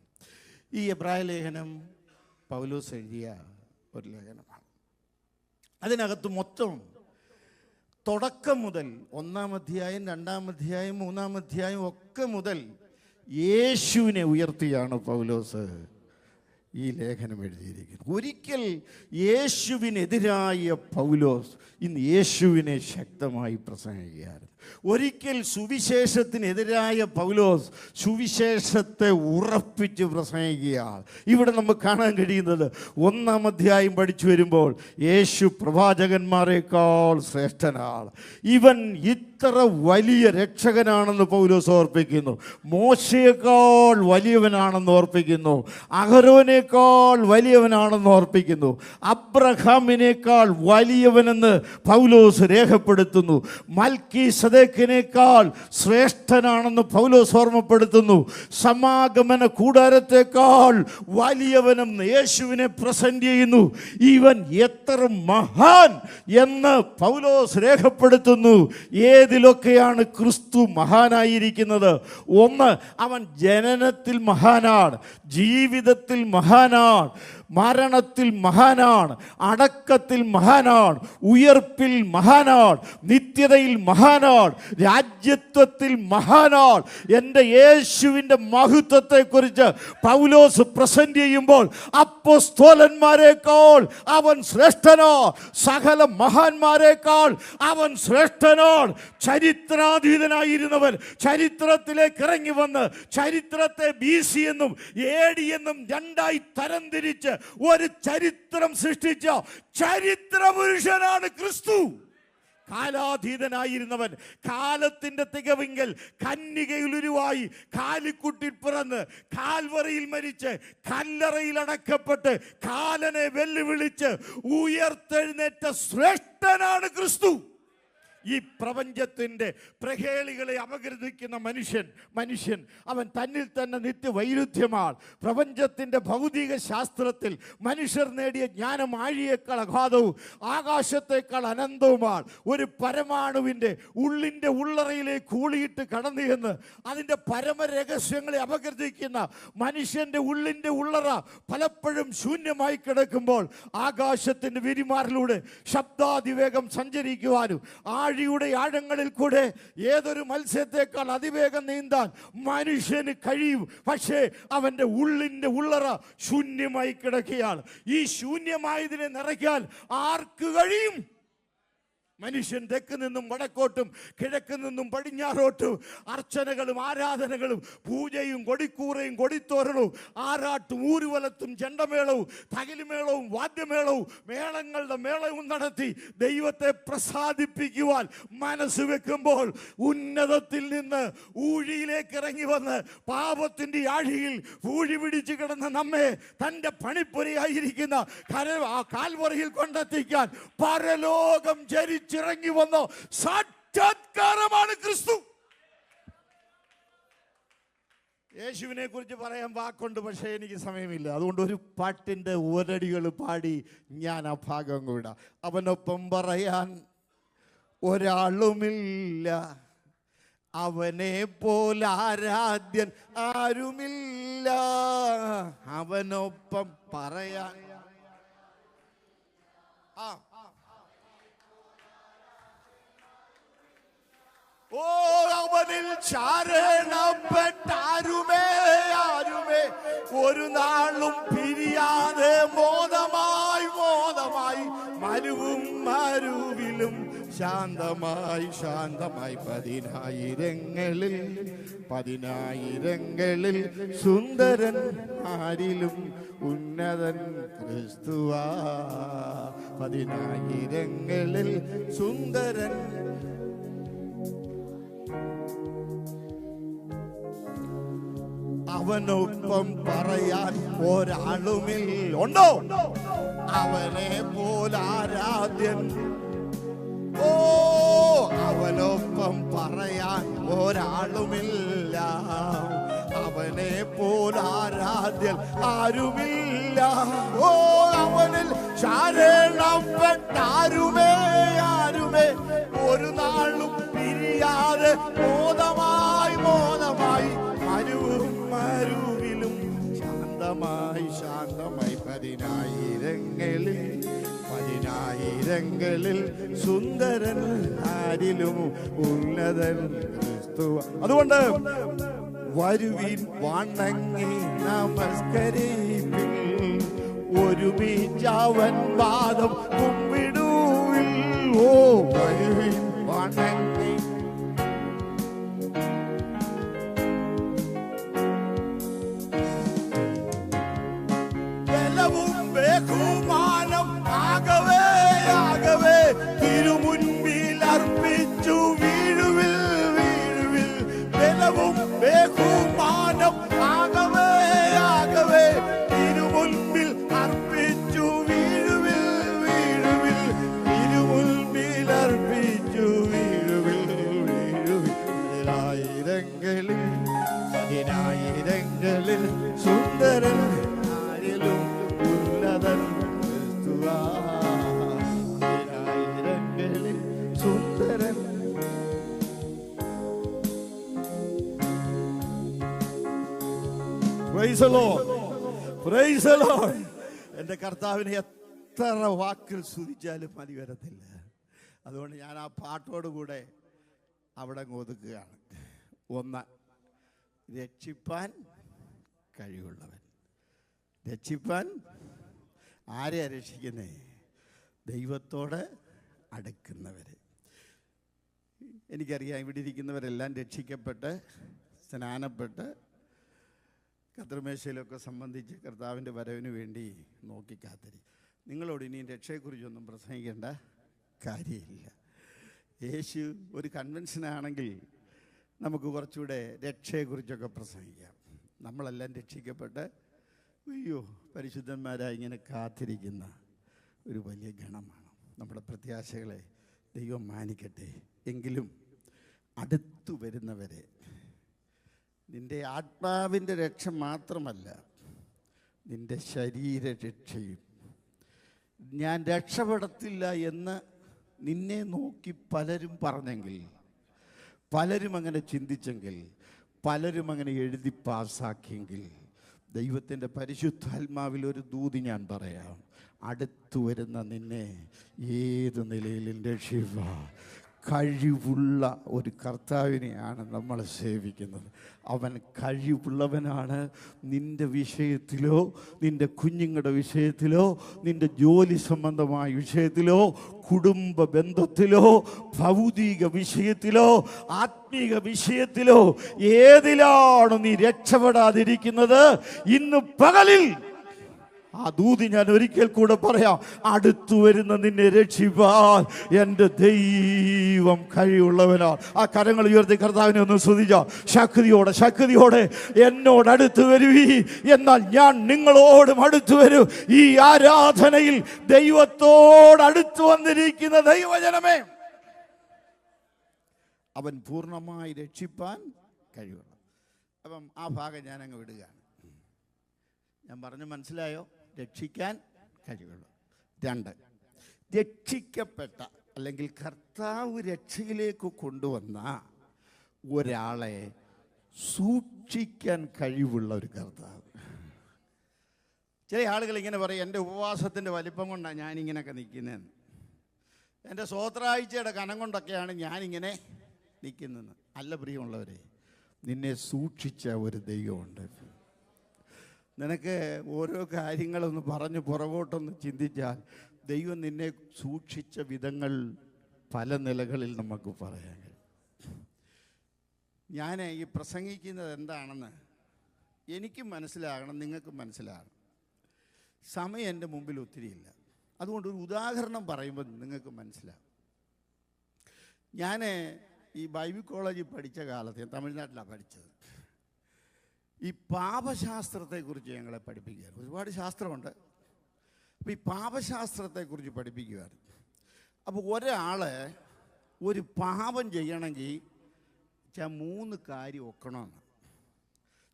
ഈ എബ്രായ ലേഖനം പൗലോസ് എഴുതിയ ഒരു ലേഖനമാണ്. അതിനകത്ത് മൊത്തം തുടക്കം മുതൽ 1-ാം അധ്യായം, 2-ാം അധ്യായം, 3-ാം അധ്യായം ഒക്കെ മുതൽ യേശുവിനെ ഉയർത്തിയാണ് പൗലോസ് ഈ ലേഖനം എഴുതിയിരിക്കുന്നത്. ഒരിക്കൽ യേശുവിനെതിരായ പൗലോസ് ഇന്ന് യേശുവിനെ ശക്തമായി പ്രസംഗിക്കുകയായിരുന്നു. ഒരിക്കൽ സുവിശേഷത്തിനെതിരായ പൗലോസ് സുവിശേഷത്തെ ഉറപ്പിച്ച് പ്രസംഗിക്കുകയാണ്. ഇവിടെ നമുക്ക് കാണാൻ കഴിയുന്നത് 1-ാം അധ്യായം പഠിച്ചു വരുമ്പോൾ യേശു പ്രവാചകന്മാരെക്കാൾ ശ്രേഷ്ഠനാണ്. ഇവൻ ഇത്ര വലിയ രക്ഷകനാണെന്ന് പൗലോസ് ഓർപ്പിക്കുന്നു. മോശയേക്കാൾ വലിയവനാണെന്ന് ഓർപ്പിക്കുന്നു. അഹരോനേക്കാൾ വലിയവനാണെന്ന് ഓർപ്പിക്കുന്നു. അബ്രഹാമിനേക്കാൾ വലിയവനെന്ന് പൗലോസ് രേഖപ്പെടുത്തുന്നു. മൽക്കീസദേക്കിനേക്കാൾ ശ്രേഷ്ഠനാണെന്ന് പൗലോസ് ഓർമ്മപ്പെടുത്തുന്നു. സമാഗമന കൂടാരത്തെക്കാൾ വലിയവനെന്ന് യേശുവിനെ പ്രസന്റ് ചെയ്യുന്നു. ഇവൻ എത്ര മഹാൻ എന്ന് പൗലോസ് രേഖപ്പെടുത്തുന്നു. ഏതിലൊക്കെയാണ് ക്രിസ്തു മഹാനായിരിക്കുന്നത്? 1, അവൻ ജനനത്തിൽ മഹാനാണ്, ജീവിതത്തിൽ മഹാനാണ്, മരണത്തിൽ മഹാനാണ്, അടക്കത്തിൽ മഹാനാണ്, ഉയർപ്പിൽ മഹാനാണ്, നിത്യതയിൽ മഹാനാണ്, രാജ്യത്വത്തിൽ മഹാനാണ്. എൻ്റെ യേശുവിൻ്റെ മഹത്വത്തെക്കുറിച്ച് പൗലോസ് പ്രസന്റ് ചെയ്യുമ്പോൾ അപ്പോസ്തലന്മാരെക്കാൾ അവൻ ശ്രേഷ്ഠനോ, സകല മഹാന്മാരെക്കാൾ അവൻ ശ്രേഷ്ഠനോ. ചരിത്രാതീതനായിരുന്നവൻ ചരിത്രത്തിലേക്ക് ഇറങ്ങി വന്ന് ചരിത്രത്തെ BC എന്നും AD എന്നും രണ്ടായി തരംതിരിച്ച് ഒരു ചരിത്രം സൃഷ്ടിച്ച ചരിത്ര പുരുഷനാണ് ക്രിസ്തു. കാലാതീതനായിരുന്നവൻ കാലത്തിന്റെ തികവിങ്കൽ കന്യകയിലുരുവായി കാലിക്കുട്ടിൽ പിറന്ന് കാൽവറിയിൽ മരിച്ച് കല്ലറയിൽ അടക്കപ്പെട്ട് കാലനെ വെല്ലുവിളിച്ച് ഉയർത്തെഴുന്നേറ്റ ശ്രേഷ്ഠനാണ് ക്രിസ്തു. ഈ പ്രപഞ്ചത്തിൻ്റെ പ്രഹേളികളെ അപഗ്രഥിക്കുന്ന മനുഷ്യൻ അവൻ തന്നിൽ തന്നെ നിത്യവൈരുദ്ധ്യമാണ്. പ്രപഞ്ചത്തിൻ്റെ ഭൗതിക ശാസ്ത്രത്തിൽ മനുഷ്യർ നേടിയ ജ്ഞാനം ആഴിയേക്കാൾ അഗാധവും ആകാശത്തേക്കാൾ അനന്തവുമാണ്. ഒരു പരമാണുവിൻ്റെ ഉള്ളിൻ്റെ ഉള്ളറയിലേക്ക് ഊളിയിട്ട് കടന്നു എന്ന് അതിൻ്റെ പരമരഹസ്യങ്ങളെ അപഗ്രഥിക്കുന്ന മനുഷ്യൻ്റെ ഉള്ളിൻ്റെ ഉള്ളറ പലപ്പോഴും ശൂന്യമായി കിടക്കുമ്പോൾ ആകാശത്തിൻ്റെ വിരിമാറിലൂടെ ശബ്ദാതിവേഗം സഞ്ചരിക്കുവാനും ആഴിയുടെ ആഴങ്ങളിൽ കൂടെ ഏതൊരു മത്സ്യത്തെക്കാൾ അതിവേഗം നീന്താൻ മനുഷ്യന് കഴിയും. പക്ഷേ അവൻ്റെ ഉള്ളിൻ്റെ ഉള്ളറ ശൂന്യമായി കിടക്കുകയാണ്. ഈ ശൂന്യമായതിനെ നിറയ്ക്കാൻ ആർക്ക് കഴിയും? മനുഷ്യൻ തെക്ക് നിന്നും വടക്കോട്ടും കിഴക്ക് നിന്നും പടിഞ്ഞാറോട്ടും അർച്ചനകളും ആരാധനകളും പൂജയും കൊടിക്കൂറയും കൊടിത്തോരണവും ആറാട്ടും ഊരുവലത്തും ചെണ്ടമേളവും തകിലുമേളവും വാദ്യമേളവും മേളങ്ങളുടെ മേളവും നടത്തി ദൈവത്തെ പ്രസാദിപ്പിക്കുവാൻ മനസ്സ് വെക്കുമ്പോൾ ഉന്നതത്തിൽ നിന്ന് ഊഴിയിലേക്ക് ഇറങ്ങി വന്ന് പാപത്തിൻ്റെ ആഴിയിൽ ഊഴി പിടിച്ച് കിടന്ന നമ്മെ തൻ്റെ പണിപ്പുരയായിരിക്കുന്ന കാൽവറിയിൽ കൊണ്ടെത്തിക്കാൻ പരലോകം ചിറങ്ങി വന്ന സാക്ഷാത്കാരമാണ് ക്രിസ്തു. യേശുവിനെ കുറിച്ച് പറയാൻ വാക്കുണ്ട്, പക്ഷേ എനിക്ക് സമയമില്ല. അതുകൊണ്ട് ഒരു പാട്ടിൻ്റെ ഒരടികൾ പാടി ഞാൻ ആ ഭാഗം കൂടാ. അവനൊപ്പം പറയാൻ ഒരാളുമില്ല, അവനെ പോലാരാധ്യൻ ആരുമില്ല. അവനൊപ്പം പറയാൻ ഓ അവനിൽ ചാരണപ്പെട്ടാരുമേ ഒരു നാളും പിരിയാതെ മോദമായി മരുവും മരുവിലും ശാന്തമായി പതിനായിരങ്ങളിൽ സുന്ദരൻ ആരിലും ഉന്നതൻ ക്രിസ്തുവാ. പതിനായിരങ്ങളിൽ സുന്ദരൻ അവനൊപ്പം പറയാൻ ഒരാളുമില്ല. ഉണ്ടോ അവനെ പോലാരാധ്യൻ? ഓ അവനൊപ്പം പറയാൻ ഒരാളുമില്ല, അവനെ പോലാരാധ്യൻ ആരുമില്ല. ഓ അവനിൽ ശരണപ്പെട്ടാരുമേ ഒരു നാളും പിരിയാതെ മോദമായി മരുവിലും ശാന്തമായി പതിനായിരങ്ങളിൽ സുന്ദരൻ ആരിലും ഉന്നതൻ ക്രിസ്തു. അതുകൊണ്ട് വരുവിൻ വണങ്ങി നമസ്കരിപ്പിൻ, ഒരുമിച്ചവൻ പാദം കുമ്പിടുവിൻ. ഓ വരുവിൻ വണങ്ങി ബഹുമാനം ആകവേ തിരുമുൻപിൽ അർപ്പിച്ചു വീഴുവിൽ. ബലവും ബഹുമാനം ആകവേ തിരുമുൻപിൽ അർപ്പിച്ചു വീഴുവിൽ. തിരുമുൻപിൽ അർപ്പിച്ചു വീഴുവിൽ. പതിനായിരങ്ങളിൽ സുന്ദരൻ ആരിലും ഉന്നതൻ ക്രിസ്തുവാ. പതിനായിരങ്ങളിൽ സുന്ദരൻ. Praise the Lord. Praise the Lord. എൻ്റെ കർത്താവിനെ എത്ര വാക്കിൽ സ്തുതിച്ചാലും മതി വരത്തില്ല. അതുകൊണ്ട് ഞാൻ ആ പാട്ടോടുകൂടെ അവിടെ ഒതുക്കുകയാണ്. ഒന്ന്, രക്ഷിപ്പാൻ കഴിവുള്ളവൻ. രക്ഷിപ്പാൻ ആരെയാ രക്ഷിക്കുന്നേ? ദൈവത്തോട് അടുക്കുന്നവർ. എനിക്കറിയാം ഇവിടെ ഇരിക്കുന്നവരെല്ലാം രക്ഷിക്കപ്പെട്ട് സ്നാനപ്പെട്ട് കർത്തൃമേശയിലൊക്കെ സംബന്ധിച്ച് കർത്താവിൻ്റെ വരവിന് വേണ്ടി നോക്കിക്കാത്തിരി. നിങ്ങളോട് ഇനിയും രക്ഷയെക്കുറിച്ചൊന്നും പ്രസംഗിക്കേണ്ട കാര്യമില്ല. യേശു ഒരു കൺവെൻഷനാണെങ്കിൽ നമുക്ക് കുറച്ചുകൂടെ രക്ഷയെക്കുറിച്ചൊക്കെ പ്രസംഗിക്കാം. നമ്മളെല്ലാം രക്ഷിക്കപ്പെട്ട് അയ്യോ പരിശുദ്ധന്മാരായി ഇങ്ങനെ കാത്തിരിക്കുന്ന ഒരു വലിയ ഗണമാണ്. നമ്മുടെ പ്രത്യാശകളെ ദൈവം മാനിക്കട്ടെ. എങ്കിലും അടുത്തു വരുന്നവരെ നിൻ്റെ ആത്മാവിൻ്റെ രക്ഷ മാത്രമല്ല, നിൻ്റെ ശരീരരക്ഷയും. ഞാൻ രക്ഷപ്പെടത്തില്ല എന്ന് നിന്നെ നോക്കി പലരും പറഞ്ഞെങ്കിൽ, പലരും അങ്ങനെ ചിന്തിച്ചെങ്കിൽ, പലരും അങ്ങനെ എഴുതി പാസ്സാക്കിയെങ്കിൽ, ദൈവത്തിൻ്റെ പരിശുദ്ധാത്മാവിൽ ഒരു ദൂതി ഞാൻ പറയാം. അടുത്തു വരുന്ന നിന്നെ ഏത് നിലയിലും രക്ഷിപ്പാൻ കഴിവുള്ള ഒരു കർത്താവിനെയാണ് നമ്മൾ സേവിക്കുന്നത്. അവൻ കഴിവുള്ളവനാണ്. നിൻ്റെ വിഷയത്തിലോ, നിൻ്റെ കുഞ്ഞുങ്ങളുടെ വിഷയത്തിലോ, നിൻ്റെ ജോലി സംബന്ധമായ വിഷയത്തിലോ, കുടുംബ ബന്ധത്തിലോ, ഭൗതിക വിഷയത്തിലോ, ആത്മീക വിഷയത്തിലോ ഏതിലാണ് നീ രക്ഷപ്പെടാതിരിക്കുന്നത്? ഇന്ന് പകലിൽ ആ ദൂതി ഞാൻ ഒരിക്കൽ കൂടെ പറയാം. അടുത്തു വരുന്ന നിന്നെ രക്ഷിപ്പാൻ എൻ്റെ ദൈവം കഴിവുള്ളവനാണ്. ആ കരങ്ങൾ ഉയർത്തി കർത്താവിനെ ഒന്ന് സ്തുതിച്ചാൽ, ശക്തിയോടെ ശക്തിയോടെ എന്നോട് അടുത്തു വരുവീ, എന്നാൽ ഞാൻ നിങ്ങളോടും അടുത്തു വരും. ഈ ആരാധനയിൽ ദൈവത്തോട് അടുത്തു വന്നിരിക്കുന്ന ദൈവജനമേ, അവൻ പൂർണ്ണമായി രക്ഷിപ്പാൻ കഴിവുള്ള. അപ്പം ആ ഭാഗം ഞാനങ്ങ് വിടുകയാണ്. ഞാൻ പറഞ്ഞു മനസ്സിലായോ? രക്ഷിക്കാൻ കഴിവുള്ള. രണ്ട്, രക്ഷിക്കപ്പെട്ട അല്ലെങ്കിൽ കർത്താവ് രക്ഷയിലേക്ക് കൊണ്ടുവന്ന ഒരാളെ സൂക്ഷിക്കാൻ കഴിവുള്ള ഒരു കർത്താവ്. ചില ആളുകൾ ഇങ്ങനെ പറയും, എൻ്റെ ഉപവാസത്തിൻ്റെ വലിപ്പം കൊണ്ടാണ് ഞാനിങ്ങനെയൊക്കെ നിൽക്കുന്നതെന്ന്, എൻ്റെ സ്വോത്രാഴ്ചയുടെ കനം കൊണ്ടൊക്കെയാണ് ഞാനിങ്ങനെ നിൽക്കുന്നതെന്ന്. അല്ല പ്രിയമുള്ളവരെ, നിന്നെ സൂക്ഷിച്ച ഒരു ദൈവമുണ്ട്. നിനക്ക് ഓരോ കാര്യങ്ങളൊന്ന് പറഞ്ഞ് പുറകോട്ടൊന്ന് ചിന്തിച്ചാൽ ദൈവം നിന്നെ സൂക്ഷിച്ച വിധങ്ങൾ പല നിലകളിൽ നമുക്ക് പറയാൻ കഴിയും. ഞാൻ ഈ പ്രസംഗിക്കുന്നത് എന്താണെന്ന് എനിക്കും മനസ്സിലാകണം, നിങ്ങൾക്കും മനസ്സിലാകണം. സമയം എൻ്റെ മുമ്പിൽ ഒത്തിരിയില്ല. അതുകൊണ്ട് ഒരു ഉദാഹരണം പറയുമ്പോൾ നിങ്ങൾക്ക് മനസ്സിലാകും. ഞാൻ ഈ ബൈബിൾ കോളേജിൽ പഠിച്ച കാലത്ത്, ഞാൻ തമിഴ്നാട്ടിലാണ് പഠിച്ചത്, ഈ പാപശാസ്ത്രത്തെക്കുറിച്ച് ഞങ്ങളെ പഠിപ്പിക്കുകയാണ്. ഒരുപാട് ശാസ്ത്രമുണ്ട്. അപ്പോൾ ഈ പാപശാസ്ത്രത്തെക്കുറിച്ച് പഠിപ്പിക്കുകയാണ്. അപ്പോൾ ഒരാൾ ഒരു പാപം ചെയ്യണമെങ്കിൽ 3 കാര്യം ഒക്കണമെന്ന്.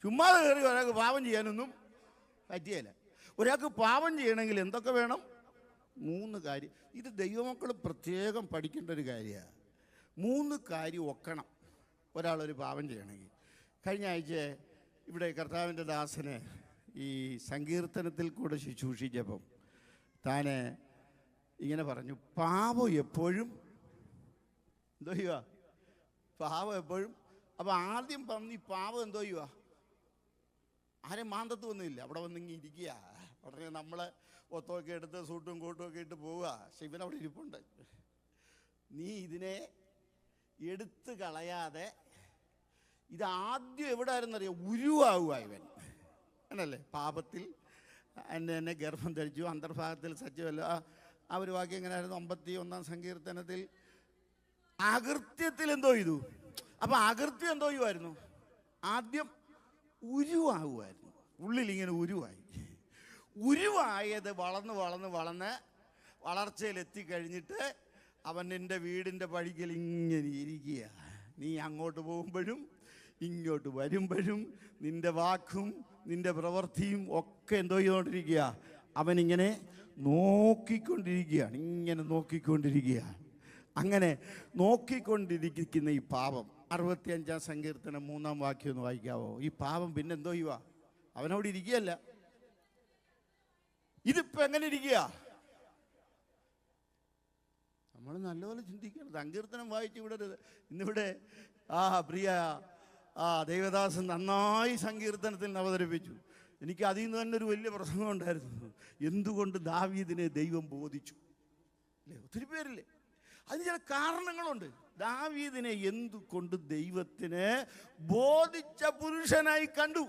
ചുമ്മാ കയറി ഒരാൾക്ക് പാപം ചെയ്യാനൊന്നും പറ്റിയല്ല. ഒരാൾക്ക് പാപം ചെയ്യണമെങ്കിൽ എന്തൊക്കെ വേണം? 3 കാര്യം. ഇത് ദൈവമക്കൾ പ്രത്യേകം പഠിക്കേണ്ട ഒരു കാര്യമാണ്. 3 കാര്യം ഒക്കണം ഒരാളൊരു പാപം ചെയ്യണമെങ്കിൽ. കഴിഞ്ഞ ആഴ്ച ഇവിടെ കർത്താവിൻ്റെ ദാസനെ ഈ സങ്കീർത്തനത്തിൽ കൂടെ ശുശ്രൂഷിച്ചപ്പം താൻ ഇങ്ങനെ പറഞ്ഞു, പാപം എപ്പോഴും എന്തോ ചെയ്യുക? പാപം എപ്പോഴും. അപ്പോൾ ആദ്യം പറഞ്ഞ് ഈ പാപം എന്തോ ചെയ്യുക? ആരും മാന്തത്തൊന്നുമില്ല, അവിടെ വന്നിങ്ങനെ ഇരിക്കുക. ഉടനെ നമ്മൾ ഒത്തൊക്കെ എടുത്ത് സൂട്ടും കോട്ടും ഒക്കെ ഇട്ട് പോവുക. പക്ഷെ ഇവനവിടെ ഇരിപ്പുണ്ട്. നീ ഇതിനെ എടുത്ത് കളയാതെ ഇതാദ്യം എവിടെ ആയിരുന്നറിയാം? ഉരുവാകുക ഇവൻ എന്നല്ലേ? പാപത്തിൽ എന്നെ ഗർഭം ധരിച്ചു, അന്തർഭാഗത്തിൽ സജ്ജമല്ല. ആ ഒരു വാക്യം എങ്ങനെയായിരുന്നു? 51-ാം സങ്കീർത്തനത്തിൽ അകൃത്യത്തിൽ എന്തോ ചെയ്തു. അപ്പം അകൃത്യം എന്തോ ചെയ്യുമായിരുന്നു? ആദ്യം ഉരുവാകുമായിരുന്നു. ഉള്ളിലിങ്ങനെ ഉരുവായി. ഉരുവായത് വളർന്ന് വളർച്ചയിലെത്തിക്കഴിഞ്ഞിട്ട് അവൻ നിൻ്റെ വീടിൻ്റെ പടിക്കൽ ഇങ്ങനെ ഇരിക്കുക. നീ അങ്ങോട്ട് പോകുമ്പോഴും ഇങ്ങോട്ട് വരുമ്പോഴും നിൻ്റെ വാക്കും നിൻ്റെ പ്രവൃത്തിയും ഒക്കെ എന്തോ ചെയ്തുകൊണ്ടിരിക്കുക? അവനിങ്ങനെ നോക്കിക്കൊണ്ടിരിക്കുകയാണ്. ഇങ്ങനെ നോക്കിക്കൊണ്ടിരിക്കുകയാണ്. അങ്ങനെ നോക്കിക്കൊണ്ടിരിക്കുന്ന ഈ പാപം, 65-ാം സങ്കീർത്തനം 3-ാം വാക്യം ഒന്ന് വായിക്കാവോ? ഈ പാപം പിന്നെ എന്തോ ചെയ്യുക? അവനവിടെ ഇരിക്കുകയല്ല, ഇതിപ്പോ എങ്ങനെ ഇരിക്കുക? നമ്മൾ നല്ലപോലെ ചിന്തിക്കണം. സങ്കീർത്തനം വായിച്ചു വിടരുത്. ഇന്നിവിടെ പ്രിയ ദേവദാസൻ നന്നായി സങ്കീർത്തനത്തിൽ അവതരിപ്പിച്ചു. എനിക്ക് അതിൽ നിന്ന് തന്നെ ഒരു വലിയ പ്രസംഗം ഉണ്ടായിരുന്നു. എന്തുകൊണ്ട് ദാവീദിനെ ദൈവം ബോധിച്ചു അല്ലേ? ഒത്തിരി പേരില്ലേ, അതിന് ചില കാരണങ്ങളുണ്ട്. ദാവീദിനെ എന്തുകൊണ്ട് ദൈവത്തിന് ബോധിച്ച പുരുഷനായി കണ്ടു.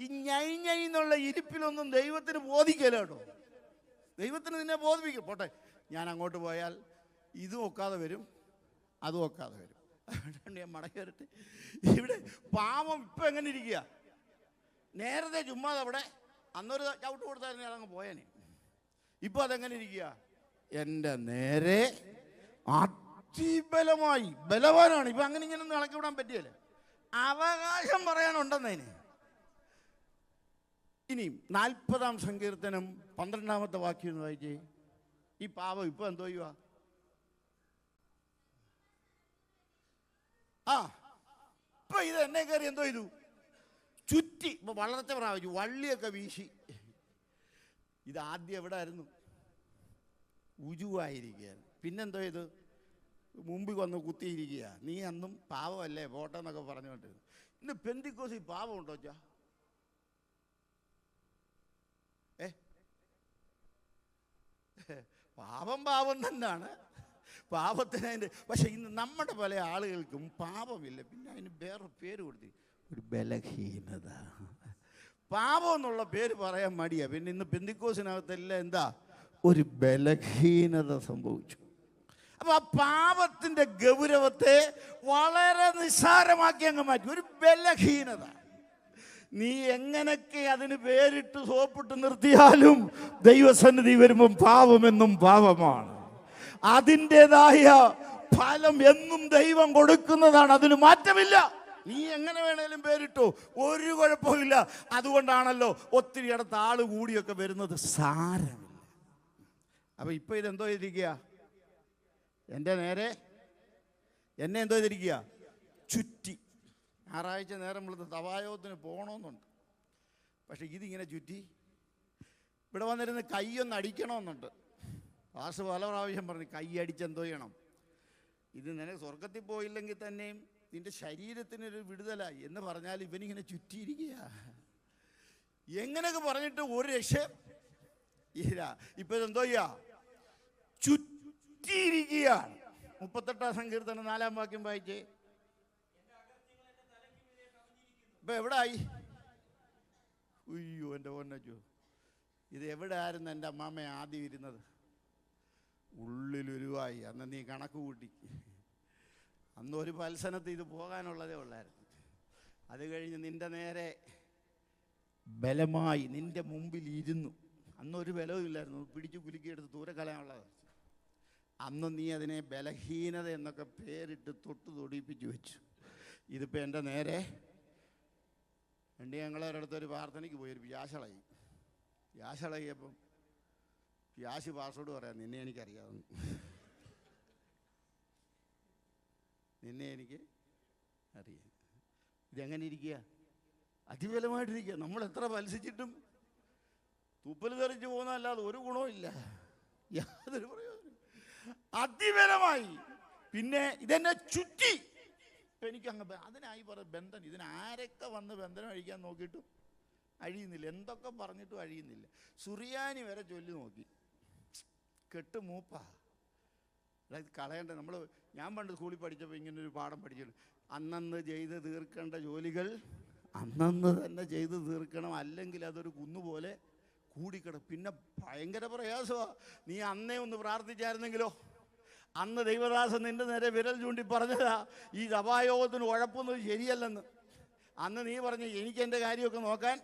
ഈ ഞൈന്നുള്ള ഇരിപ്പിലൊന്നും ദൈവത്തിന് ബോധിക്കല കേട്ടോ. ദൈവത്തിന് നിന്നെ ബോധിപ്പിക്കും. പോട്ടെ, ഞാൻ അങ്ങോട്ട് പോയാൽ ഇതും ഒക്കാതെ വരും, അതും ഒക്കാതെ വരും. അതുകൊണ്ട് ഞാൻ മടക്കി വരട്ടെ. ഇവിടെ പാവം ഇപ്പം എങ്ങനെ ഇരിക്കുക? നേരത്തെ ചുമ്മാതെ അവിടെ അന്നൊരു ചവിട്ട് കൊടുത്തായിരുന്നു അതങ്ങ് പോയേനെ. ഇപ്പം അതെങ്ങനെ ഇരിക്കുക? എൻ്റെ നേരെ അതിബലമായി ബലവാനാണ്. ഇപ്പം അങ്ങനെ ഇങ്ങനെ ഒന്നും ഇളക്കി വിടാൻ പറ്റിയല്ലേ? അവകാശം പറയാനുണ്ടെന്നതിന്. ഇനിയും 40-ാം സങ്കീർത്തനം 12-ാമത്തെ വാക്യം എന്ന് വായിച്ചേ. ഈ പാവം ഇപ്പം എന്തോ ചെയ്യുക? ഇപ്പൊ ഇത് എന്നെ കയറി എന്തോ ചെയ്തു? ചുറ്റി. ഇപ്പൊ വളർച്ച പ്രാപിച്ചു, വള്ളിയൊക്കെ വീശി. ഇതാദ്യം എവിടെ ആയിരുന്നു? ഉജുവായിരിക്കുകയാണ്. പിന്നെന്തോ ചെയ്തു? മുമ്പിൽ വന്ന് കുത്തിയിരിക്കുക. നീ അന്നും പാവമല്ലേ പോട്ടെ എന്നൊക്കെ പറഞ്ഞുകൊണ്ടിരുന്നു. ഇന്ന് പെന്തിക്കോസിൽ പാവം ഉണ്ടോ ചാ? പാവം തന്നെയാണ്. പാപത്തിന് അതിൻ്റെ പക്ഷെ ഇന്ന് നമ്മുടെ പല ആളുകൾക്കും പാപമില്ല, പിന്നെ അതിന് വേറെ പേര് കൊടുത്തി, ഒരു ബലഹീനത. പാപം എന്നുള്ള പേര് പറയാൻ മടിയാ. പിന്നെ ഇന്ന് പെന്തിക്കോസിനകത്തെല്ലാം എന്താ? ഒരു ബലഹീനത സംഭവിച്ചു. അപ്പൊ ആ പാപത്തിന്റെ ഗൗരവത്തെ വളരെ നിസ്സാരമാക്കി അങ്ങ് മാറ്റി. ഒരു ബലഹീനത. നീ എങ്ങനൊക്കെ അതിന് പേരിട്ട് സോപ്പിട്ട് നിർത്തിയാലും ദൈവസന്നിധി വരുമ്പം പാപമെന്നും പാപമാണ്. അതിൻ്റെതായ ഫലം എന്നും ദൈവം കൊടുക്കുന്നതാണ്. അതിന് മാറ്റമില്ല. നീ എങ്ങനെ വേണേലും പേരിട്ടോ, ഒരു കുഴപ്പമില്ല. അതുകൊണ്ടാണല്ലോ ഒത്തിരി ഇടത്ത് ആള് കൂടിയൊക്കെ വരുന്നത്. സാരമില്ല. അപ്പൊ ഇപ്പൊ ഇതെന്തോ ചെയ്തിരിക്കുക? എൻ്റെ നേരെ എന്നെ എന്തോ ചെയ്തിരിക്കുക? ചുറ്റി. ഞായറാഴ്ച നേരം വിളിച്ച് തവായോഗത്തിന് പോകണമെന്നുണ്ട്. പക്ഷെ ഇതിങ്ങനെ ചുറ്റി. ഇവിടെ വന്നിരുന്ന് കൈയൊന്ന് അടിക്കണമെന്നുണ്ട്. പാസ് പല പ്രാവശ്യം പറഞ്ഞു കൈ അടിച്ചെന്തോ ചെയ്യണം. ഇത് നിനക്ക് സ്വർഗത്തിൽ പോയില്ലെങ്കിൽ തന്നെയും നിന്റെ ശരീരത്തിനൊരു വിടുതലായി എന്ന് പറഞ്ഞാൽ ഇവനിങ്ങനെ ചുറ്റിയിരിക്കുക. എങ്ങനെയൊക്കെ പറഞ്ഞിട്ട് ഒരു രക്ഷ ഇല്ല. ഇപ്പൊ ഇതെന്തോ ചെയ്യാ? ചുറ്റിയിരിക്കുകയാണ്. 38-ാം സങ്കീർത്തനം 4-ാം വാക്യം വായിച്ചേ. ഇപ്പൊ എവിടായി? ഉയ്യോ എൻ്റെ പൊന്നച്ചോ, ഇത് എവിടെ ആയിരുന്നു എൻ്റെ അമ്മാമ്മ ആദ്യം ഇരുന്നത്? ഉള്ളിലൊരുവായി. അന്ന് നീ കണക്ക് കൂട്ടി. അന്ന് ഒരു പത്സനത്തിൽ ഇത് പോകാനുള്ളതേ ഉള്ളായിരുന്നു. അത് കഴിഞ്ഞ് നിന്റെ നേരെ ബലമായി നിന്റെ മുമ്പിൽ ഇരുന്നു. അന്നൊരു ബലവും ഇല്ലായിരുന്നു. പിടിച്ചു കുലുക്കിയെടുത്ത് ദൂരെ കളയാനുള്ളത്. അന്ന് നീ അതിനെ ബലഹീനത എന്നൊക്കെ പേരിട്ട് തൊടിപ്പിച്ചു വെച്ചു. ഇതിപ്പോൾ എൻ്റെ നേരെ ഞങ്ങളൊരിടത്തൊരു പ്രാർത്ഥനയ്ക്ക് പോയി. ഒരു വ്യാശളകിയപ്പം വ്യാശ് പാസ്വേഡ് പറയാം, നിന്നെ എനിക്കറിയാവുന്നു, നിന്നെ എനിക്ക് അറിയാം. ഇതെങ്ങനെ ഇരിക്കുക? അതിബലമായിട്ടിരിക്കുക. നമ്മൾ എത്ര മത്സിച്ചിട്ടും തുപ്പൽ തെറിച്ച് പോകുന്നതല്ലാതെ ഒരു ഗുണവും ഇല്ല, യാതൊരു പ്രയോജനം. അതിബലമായി. പിന്നെ ഇതെന്നെ ചുറ്റി. എനിക്കങ്ങ് അതിനായി പറഞ്ഞ ബന്ധൻ. ഇതിനാരൊക്കെ വന്ന് ബന്ധനം അഴിക്കാൻ നോക്കിയിട്ടും അഴിയുന്നില്ല. എന്തൊക്കെ പറഞ്ഞിട്ടും അഴിയുന്നില്ല. സുറിയാനി വരെ ചൊല്ലി നോക്കി. കെട്ട് മൂപ്പാ. അതായത് കളയേണ്ട. ഞാൻ പണ്ട് സ്കൂളിൽ പഠിച്ചപ്പോൾ ഇങ്ങനൊരു പാഠം പഠിച്ചിട്ടുണ്ട്. അന്നന്ന് ചെയ്ത് തീർക്കേണ്ട ജോലികൾ അന്നന്ന് തന്നെ ചെയ്ത് തീർക്കണം, അല്ലെങ്കിൽ അതൊരു കുന്നുപോലെ കൂടിക്കിടക്കും. പിന്നെ ഭയങ്കര പ്രയാസമാണ്. നീ അന്നേ ഒന്ന് പ്രാർത്ഥിച്ചായിരുന്നെങ്കിലോ. അന്ന് ദൈവദാസൻ നിന്റെ നേരെ വിരൽ ചൂണ്ടി പറഞ്ഞതാ ഈ സഭായോഗത്തിന് ഉഴപ്പൊന്നും ശരിയല്ലെന്ന്. അന്ന് നീ പറഞ്ഞു എനിക്ക് എൻ്റെ കാര്യമൊക്കെ നോക്കാൻ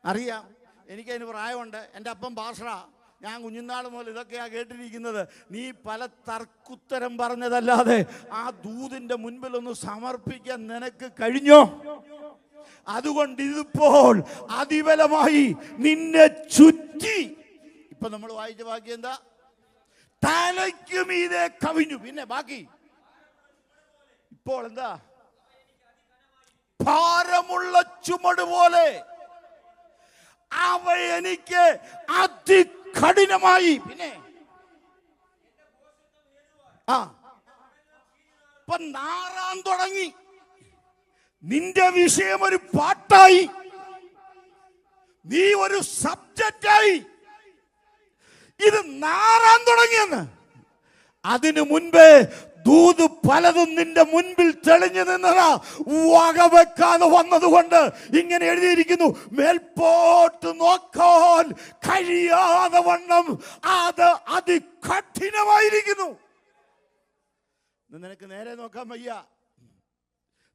അറിയാം, എനിക്കതിന് പ്രായമുണ്ട്, എൻ്റെ അപ്പം പാസ്റ്ററാ, ഞാൻ കുഞ്ഞുനാൾ മുതൽ ഇതൊക്കെയാണ് കേട്ടിരിക്കുന്നത്. നീ പല തർക്കുത്തരം പറഞ്ഞതല്ലാതെ ആ ദൂതിൻ്റെ മുൻപിലൊന്ന് സമർപ്പിക്കാൻ നിനക്ക് കഴിഞ്ഞോ? അതുകൊണ്ട് ഇതിപ്പോൾ അതിബലമായി നിന്നെ ചുറ്റി. ഇപ്പൊ നമ്മൾ വായിച്ച ബാക്കി എന്താ? തലയ്ക്ക് മീതെ കവിഞ്ഞു. പിന്നെ ബാക്കി ഇപ്പോൾ എന്താ? ഭാരമുള്ള ചുമട് പോലെ അവ എനിക്ക് കഠിനമായി. പിന്നെ ഇപ്പൊ നാറാൻ തുടങ്ങി. നിന്റെ വിഷയം ഒരു പാട്ടായി, നീ ഒരു സബ്ജക്റ്റായി. ഇത് നാറാൻ തുടങ്ങിയെന്ന്. അതിനു മുൻപേ ദൂത് പലതും നിന്റെ മുൻപിൽ തെളിഞ്ഞു നിന്നതാ. വകവെക്കാതെ വന്നതുകൊണ്ട് ഇങ്ങനെ എഴുതിയിരിക്കുന്നു, മേൽപോട്ട് നോക്കാൻ കഴിയാതെ വണ്ണം അത് അതികഠിനമായിരിക്കുന്നു. നിനക്ക് നേരെ നോക്കാൻ വയ്യ,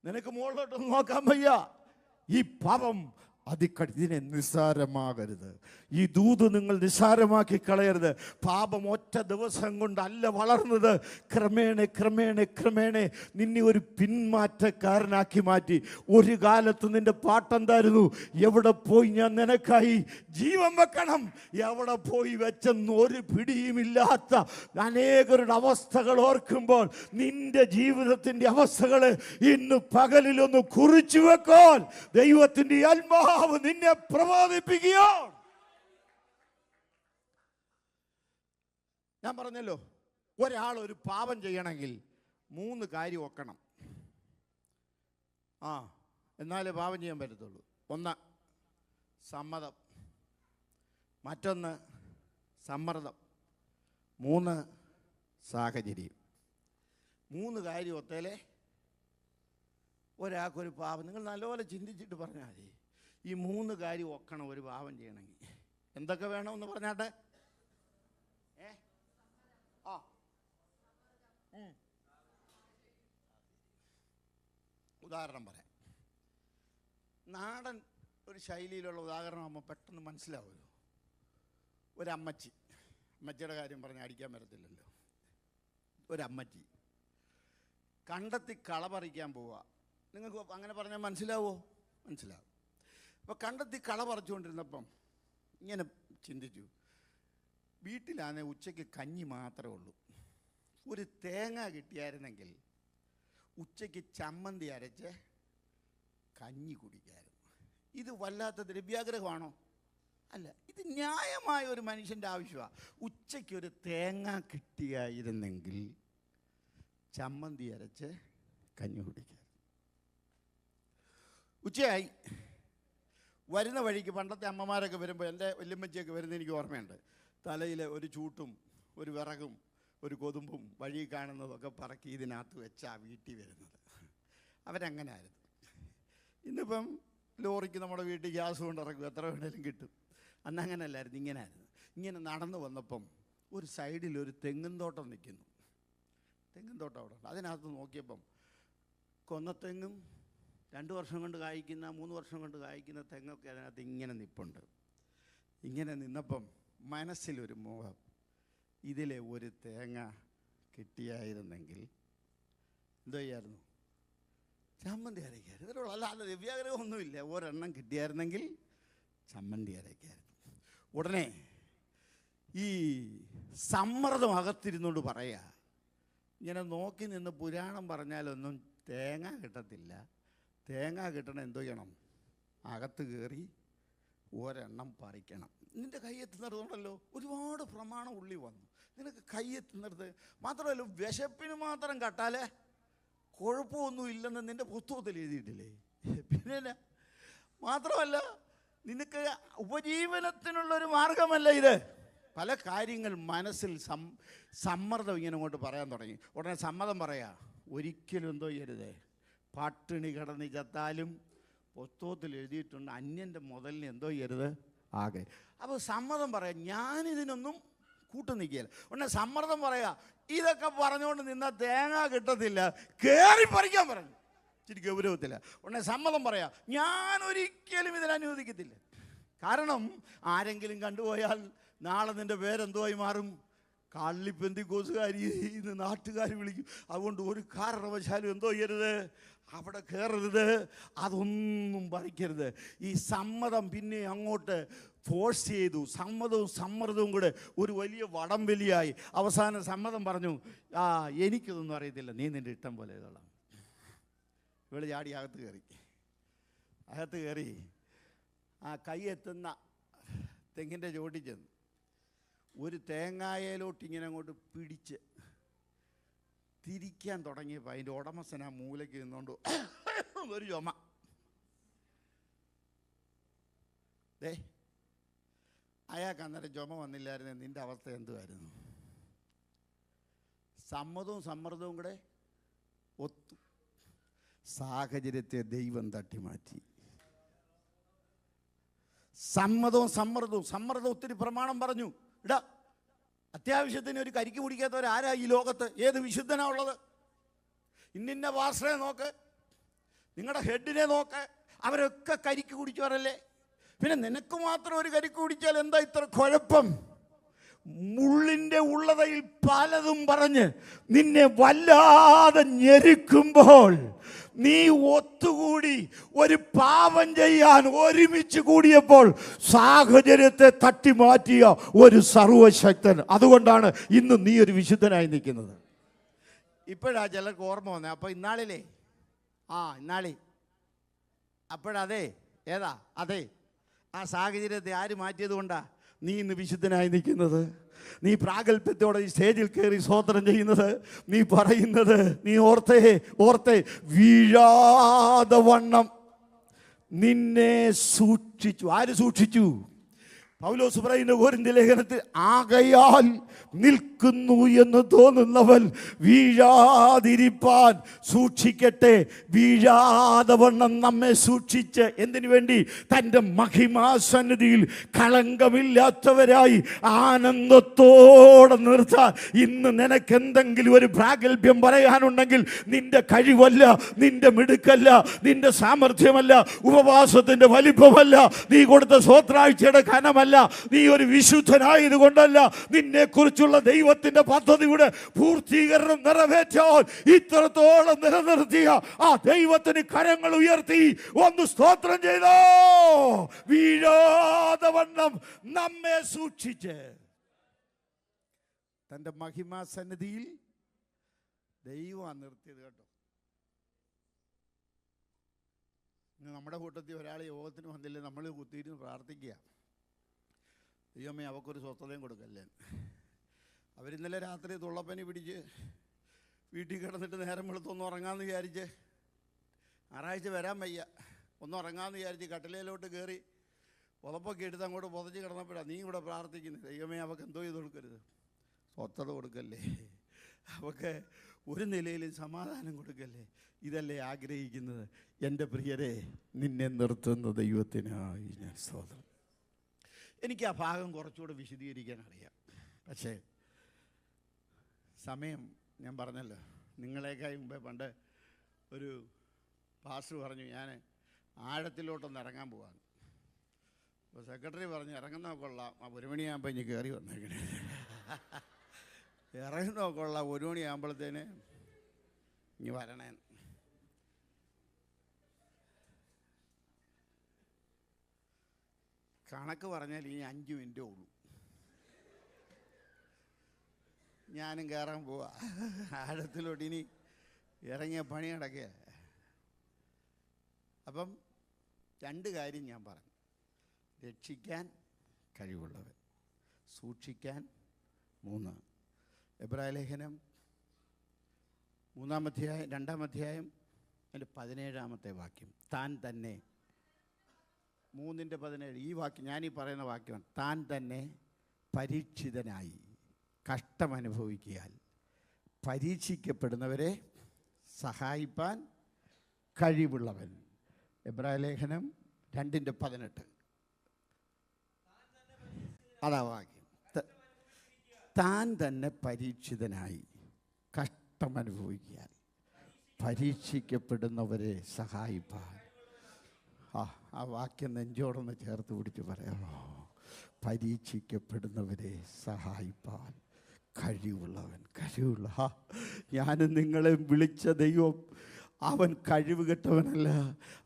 നിനക്ക് മുകളിലോട്ട് നോക്കാൻ വയ്യ. ഈ പാപം ഇതിനെ നിസ്സാരമാകരുത്. ഈ ദൂത് നിങ്ങൾ നിസ്സാരമാക്കി കളയരുത്. പാപം ഒറ്റ ദിവസം കൊണ്ടല്ല വളർന്നത്. ക്രമേണ ക്രമേണ ക്രമേണ നിന്നെ ഒരു പിന്മാറ്റക്കാരനാക്കി മാറ്റി. ഒരു കാലത്ത് നിന്റെ പാട്ടെന്തായിരുന്നു? എവിടെ പോയി ഞാൻ നിനക്കായി ജീവൻ വെക്കണം, എവിടെ പോയി വെച്ചെന്ന് ഒരു പിടിയുമില്ലാത്ത അനേകരുടെ അവസ്ഥകൾ ഓർക്കുമ്പോൾ നിന്റെ ജീവിതത്തിൻ്റെ അവസ്ഥകൾ ഇന്ന് പകലിലൊന്ന് കുറിച്ചു വെക്കാൻ ദൈവത്തിൻ്റെ ആത്മാവ് നിന്നെ പ്രബോധിപ്പിക്കുകയോ. ഞാൻ പറഞ്ഞല്ലോ, ഒരാൾ ഒരു പാപം ചെയ്യണമെങ്കിൽ 3 കാര്യം ഒക്കണം. എന്നാലേ പാപം ചെയ്യാൻ പറ്റത്തുള്ളൂ. 1 സമ്മതം, മറ്റൊന്ന് സമ്മർദ്ദം, 3 സാഹചര്യം. 3 കാര്യം ഒത്തേലേ ഒരാൾക്കൊരു പാപം. നിങ്ങൾ നല്ലപോലെ ചിന്തിച്ചിട്ട് പറഞ്ഞാൽ മതി. ഈ 3 കാര്യം ഒക്കണം ഒരു പാപം ചെയ്യണമെങ്കിൽ. എന്തൊക്കെ വേണമെന്ന് പറഞ്ഞാട്ടെ. ഉദാഹരണം പറയാം. നാടൻ ഒരു ശൈലിയിലുള്ള ഉദാഹരണമാകുമ്പോൾ പെട്ടെന്ന് മനസ്സിലാവുമല്ലോ. അമ്മച്ചിയുടെ കാര്യം പറഞ്ഞാൽ അടിക്കാൻ പറ്റത്തില്ലല്ലോ. ഒരമ്മച്ചി കണ്ടെത്തി കള പറിക്കാൻ പോവുക. നിങ്ങൾക്ക് അങ്ങനെ പറഞ്ഞാൽ മനസ്സിലാവുമോ? മനസ്സിലാവും. അപ്പോൾ കണ്ടെത്തി കള പറിച്ചുകൊണ്ടിരുന്നപ്പം ഇങ്ങനെ ചിന്തിച്ചു, വീട്ടിലാണെ ഉച്ചയ്ക്ക് കഞ്ഞി മാത്രമേ ഉള്ളൂ. ഒരു തേങ്ങ കിട്ടിയായിരുന്നെങ്കിൽ ഉച്ചയ്ക്ക് ചമ്മന്തി അരച്ച് കഞ്ഞി കുടിക്കായിരുന്നു. ഇത് വല്ലാത്ത ദ്രവ്യാഗ്രഹമാണോ? അല്ല, ഇത് ന്യായമായ ഒരു മനുഷ്യൻ്റെ ആവശ്യമാണ്. ഉച്ചയ്ക്കൊരു തേങ്ങ കിട്ടിയായിരുന്നെങ്കിൽ ചമ്മന്തി അരച്ച് കഞ്ഞി കുടിക്കാം. ഉച്ചയായി. വരുന്ന വഴിക്ക് പണ്ടത്തെ അമ്മമാരൊക്കെ വരുമ്പോൾ, എൻ്റെ വല്യമ്മച്ചിയൊക്കെ വരുന്ന എനിക്ക് ഓർമ്മയുണ്ട്. തലയിൽ ഒരു ചൂട്ടും ഒരു വിറകും ഒരു കൊതുമ്പും വഴി കാണുന്നതൊക്കെ പറക്കി ഇതിനകത്ത് വെച്ചാ വീട്ടിൽ വരുന്നത്. അവരങ്ങനെ ആയിരുന്നു. ഇന്നിപ്പം ലോറിക്ക് നമ്മുടെ വീട്ടിൽ ഗ്യാസ് കൊണ്ട് ഇറക്കും, എത്ര വേണേലും കിട്ടും. അന്ന് അങ്ങനെയല്ലായിരുന്നു, ഇങ്ങനെയായിരുന്നു. ഇങ്ങനെ നടന്നു വന്നപ്പം ഒരു സൈഡിൽ ഒരു തെങ്ങുംതോട്ടം നിൽക്കുന്നു. തെങ്ങുംതോട്ടം അവിടെ ഉണ്ട്. അതിനകത്ത് നോക്കിയപ്പം കൊന്നത്തെങ്ങും 2 വർഷം കൊണ്ട് കായ്ക്കുന്ന 3 വർഷം കൊണ്ട് കായ്ക്കുന്ന തെങ്ങൊക്കെ അതിനകത്ത് ഇങ്ങനെ നിൽപ്പുണ്ട്. ഇങ്ങനെ നിന്നപ്പം മനസ്സിലൊരു മോഹം, ഇതിലെ ഒരു തേങ്ങ കിട്ടിയായിരുന്നെങ്കിൽ എന്തോ ചെയ്യായിരുന്നു? ചമ്മന്തി അരയ്ക്കായിരുന്നു. ഇതിലുള്ള അല്ലാതെ ദിവ്യാഗ്രഹമൊന്നുമില്ല. ഒരെണ്ണം കിട്ടിയായിരുന്നെങ്കിൽ ചമ്മന്തി അരയ്ക്കായിരുന്നു. ഉടനെ ഈ സമ്മർദ്ദം അകത്തിരുന്നുകൊണ്ട് പറയുക, ഇങ്ങനെ നോക്കി നിന്ന് പുരാണം പറഞ്ഞാലൊന്നും തേങ്ങ കിട്ടത്തില്ല. തേങ്ങ കിട്ടണം എന്തോ ചെയ്യണം? അകത്ത് കയറി ഒരെണ്ണം പറിക്കണം. നിൻ്റെ കൈയെത്തുന്നിടത്തുണ്ടല്ലോ ഒരുപാട് പ്രമാണം ഉള്ളി വന്നു. നിനക്ക് കൈയെത്തുന്നിടത്ത് മാത്രമല്ല, വിശപ്പിന് മാത്രം കട്ടാലേ കുഴപ്പമൊന്നും ഇല്ലെന്ന് നിൻ്റെ പുസ്തകത്തിൽ എഴുതിയിട്ടില്ലേ? പിന്നെ മാത്രമല്ല, നിനക്ക് ഉപജീവനത്തിനുള്ളൊരു മാർഗമല്ല ഇത്. പല കാര്യങ്ങൾ മനസ്സിൽ സമ്മർദ്ദം ഇങ്ങനെ അങ്ങോട്ട് പറയാൻ തുടങ്ങി. ഉടനെ സമ്മതം പറയാ, ഒരിക്കലും എന്തോ ചെയ്യരുതേ, പട്ടിണി കിടന്ന് ചത്താലും പുസ്തകത്തിൽ എഴുതിയിട്ടുണ്ട് അന്യൻ്റെ മുതലിന് എന്തോ ചെയ്യരുത് ആകെ. അപ്പോൾ സമ്മതം പറയാം, ഞാനിതിനൊന്നും കൂട്ടു നിൽക്കുകയില്ല. ഉടനെ സമ്മർദ്ദം പറയാ, ഇതൊക്കെ പറഞ്ഞുകൊണ്ട് നിന്നാൽ തേങ്ങ കിട്ടത്തില്ല, കയറി പറിക്കാൻ പറഞ്ഞു. ഇച്ചിരി ഗൗരവത്തില്ല. ഉടനെ സമ്മതം പറയാ, ഞാനൊരിക്കലും ഇതിനനുവദിക്കത്തില്ല. കാരണം ആരെങ്കിലും കണ്ടുപോയാൽ നാളെ നിൻ്റെ പേരെന്തുമായി മാറും? കള്ളിപ്പെന്തിക്കോസുകാരി ഇന്ന് നാട്ടുകാർ വിളിക്കും. അതുകൊണ്ട് ഒരു കാരണവശാലും എന്തോ ചെയ്യരുത്, അവിടെ കയറരുത്, അതൊന്നും പറിക്കരുത്. ഈ സമ്മതം പിന്നെ അങ്ങോട്ട് ഫോഴ്സ് ചെയ്തു. സമ്മർദ്ദവും കൂടെ ഒരു വലിയ വടംവലിയായി. അവസാനം സമ്മതം പറഞ്ഞു, എനിക്കിതൊന്നും അറിയത്തില്ല, നീ നിൻ്റെ ഇഷ്ടം പോലെ ഇതോളാം. ഇവള് ചാടി അകത്ത് കയറി ആ കൈ എത്തുന്ന തെങ്ങിൻ്റെ ചോട്ടിൽ ചെന്നു. ഒരു തേങ്ങായയിലോട്ട് ഇങ്ങനെ അങ്ങോട്ട് പിടിച്ച് തിരിക്കാൻ തുടങ്ങിയപ്പോൾ അതിൻ്റെ ഉടമസ്ഥൻ ആ മൂലയ്ക്ക് നിന്നുകൊണ്ട് ഒരു ചുമ. അയാൾക്ക് അന്നേരം ചുമ വന്നില്ലായിരുന്നു. നിൻ്റെ അവസ്ഥ എന്തുമായിരുന്നു? സമ്മതവും സമ്മർദ്ദവും കൂടെ ഒത്തു. സാഹചര്യത്തെ ദൈവം തട്ടിമാറ്റി. സമ്മതവും സമ്മർദ്ദം ഒത്തിരി പ്രമാണം പറഞ്ഞു. ഇടാ, അത്യാവശ്യത്തിന് ഒരു കരിക്ക് കുടിക്കാത്തവരാരാ ഈ ലോകത്ത്? ഏത് വിശുദ്ധനാ ഉള്ളത്? ഇന്നിന്ന പാസ്റ്ററെ നോക്ക്, നിങ്ങളുടെ ഹെഡിനെ നോക്ക്, അവരൊക്കെ കരിക്ക് കുടിച്ചവരല്ലേ. പിന്നെ നിനക്ക് മാത്രം ഒരു കരിക്ക് കുടിച്ചാൽ എന്താ ഇത്ര കുഴപ്പം? മുള്ളിൻ്റെ ഉള്ളതയിൽ പലതും പറഞ്ഞ് നിന്നെ വല്ലാതെ ഞെരുക്കുമ്പോൾ നീ ഒത്തുകൂടി ഒരു പാപം ചെയ്യാൻ ഒരുമിച്ച് കൂടിയപ്പോൾ സാഹചര്യത്തെ തട്ടിമാറ്റിയ ഒരു സർവശക്തൻ. അതുകൊണ്ടാണ് ഇന്ന് നീ ഒരു വിശുദ്ധനായി നിൽക്കുന്നത്. ഇപ്പോഴാ ചിലർക്ക് ഓർമ്മ വന്നേ. അപ്പോൾ ഇന്നാളിലേ ഇന്നാളി അപ്പോഴതേ ഏതാ അതെ ആ സാഹചര്യത്തെ ആര് മാറ്റിയത് കൊണ്ടാണ് നീ ഇന്ന് വിശുദ്ധനായി നിൽക്കുന്നത്? നീ പ്രാഗൽഭ്യത്തോടെ ഈ സ്റ്റേജിൽ കയറി സ്തോത്രം ചെയ്യുന്നത്, നീ പറയുന്നത്, നീ ഓർത്തേ വീഴാതെ വണ്ണം നിന്നെ സൂക്ഷിച്ചു. ആര് സൂക്ഷിച്ചു? പൗലോസ് പറയുന്ന കൊരിന്ത്യർ ലേഖനത്തിൽ, ആകയാൽ നിൽക്കുന്നു എന്ന് തോന്നുന്നവൻ വീഴാതിരിപ്പാൻ സൂക്ഷിക്കട്ടെ. വീഴാതെ വണ്ണം നമ്മെ സൂക്ഷിച്ച് എന്തിനു വേണ്ടി? തൻ്റെ മഹിമാസന്നിധിയിൽ കളങ്കമില്ലാത്തവരായി ആനന്ദത്തോടെ നിർത്താൻ. ഇന്ന് നിനക്ക് എന്തെങ്കിലും ഒരു പ്രാഗൽഭ്യം പറയാനുണ്ടെങ്കിൽ നിന്റെ കഴിവല്ല, നിന്റെ മിടുക്കല്ല, നിന്റെ സാമർഥ്യമല്ല, ഉപവാസത്തിൻ്റെ വലിപ്പമല്ല, നീ കൊടുത്ത സ്വത്രാഴ്ചയുടെ ഘനമല്ല, നീ ഒരു വിശുദ്ധനായത് കൊണ്ടല്ല, നിന്നെ കുറിച്ചുള്ള ദൈവത്തിന്റെ പദ്ധതിയുടെ പൂർത്തീകരണം നിറവേറ്റാൻ ഇത്രത്തോളം നിലനിർത്തിയ ആ ദൈവത്തിന് കരങ്ങൾ ഉയർത്തി ഒന്ന് സ്തോത്രം ചെയ്തോ. വീഴാതെ വണ്ണം നമ്മെ സൂക്ഷിച്ച് തന്റെ മഹിമാസന്നിധിയിൽ ദൈവം നിർത്തിയത് കേട്ടോ. നമ്മുടെ കൂട്ടത്തിൽ ഒരാൾ യോഗത്തിന് വന്നില്ലേ, നമ്മൾ കുത്തിയിരുന്ന് പ്രാർത്ഥിക്കുക, ദൈവമേ അവക്കൊരു സ്വസ്ഥതയും കൊടുക്കല്ലേ. അവരിന്നലെ രാത്രി തുള്ളപ്പനി പിടിച്ച് വീട്ടിൽ കിടന്നിട്ട് നേരം വെളുത്തൊന്ന് ഉറങ്ങാമെന്ന് വിചാരിച്ച്, ഞായറാഴ്ച വരാൻ വയ്യ, ഒന്ന് ഉറങ്ങാമെന്ന് വിചാരിച്ച് കട്ടിലയിലോട്ട് കയറി പുതപ്പൊക്കെ എടുത്ത് അങ്ങോട്ട് പുതച്ച് കിടന്നപ്പോഴാണ് നീ ഇവിടെ പ്രാർത്ഥിക്കുന്നത്, ദൈവമേ അവൾക്ക് എന്തോ ചെയ്ത് കൊടുക്കരുത്, സ്വസ്ഥത കൊടുക്കല്ലേ, അവൾക്ക് ഒരു നിലയിലും സമാധാനം കൊടുക്കല്ലേ. ഇതല്ലേ ആഗ്രഹിക്കുന്നത്? എൻ്റെ പ്രിയരെ, നിന്നെ നിർത്തുന്ന ദൈവത്തിനായി ഞാൻ സ്തോത്രം. എനിക്ക് ആ ഭാഗം കുറച്ചുകൂടെ വിശദീകരിക്കാൻ അറിയാം. പക്ഷേ സമയം ഞാൻ പറഞ്ഞല്ലോ, നിങ്ങളെക്കായി മുമ്പേ പണ്ട് ഒരു പാസ്റ്റർ പറഞ്ഞു ഞാൻ ആഴത്തിലോട്ടൊന്ന് ഇറങ്ങാൻ പോവാണ്. അപ്പോൾ സെക്രട്ടറി പറഞ്ഞു ഇറങ്ങുന്നതൊക്കെ കൊള്ളാം, 1 മണിയാകുമ്പോൾ ഇനി കയറി വന്നേക്കണേ. ഇറങ്ങുന്നതൊക്കെ കൊള്ളാം, 1 മണിയാകുമ്പോഴത്തേന് ഇനി വരണേ. കണക്ക് പറഞ്ഞാൽ ഇനി 5 മിനിറ്റേ ഉള്ളൂ. ഞാനും കയറാൻ പോവാ ആഴത്തിലോട്ട്. ഇനി ഇറങ്ങിയ പണി നടക്കുക. അപ്പം 2 കാര്യം ഞാൻ പറഞ്ഞു. രക്ഷിക്കാൻ കഴിവുള്ളവൻ, സൂക്ഷിക്കാൻ 3. എബ്രായ ലേഖനം 3-ാം അധ്യായം 2-ാം അധ്യായം അതിൻ്റെ 17-ാമത്തെ വാക്യം. താൻ തന്നെ 3:17 ഈ വാക്യം, ഞാനീ പറയുന്ന വാക്യമാണ്. താൻ തന്നെ പരീക്ഷിതനായി കഷ്ടമനുഭവിക്കാൻ പരീക്ഷിക്കപ്പെടുന്നവരെ സഹായിപ്പാൻ കഴിവുള്ളവൻ. എബ്രായ ലേഖനം 2:18 അതാ വാക്യം. താൻ തന്നെ പരീക്ഷിതനായി കഷ്ടമനുഭവിക്കാൻ പരീക്ഷിക്കപ്പെടുന്നവരെ സഹായിപ്പാൻ. ആ വാക്യം നെഞ്ചോടൊന്ന് ചേർത്ത് പിടിച്ച് പറയാമോ? പരീക്ഷിക്കപ്പെടുന്നവരെ സഹായിപ്പാൻ കഴിവുള്ളവൻ. ഞാനും നിങ്ങളെ വിളിച്ച ദൈവം അവൻ കഴിവ് കെട്ടവനല്ല,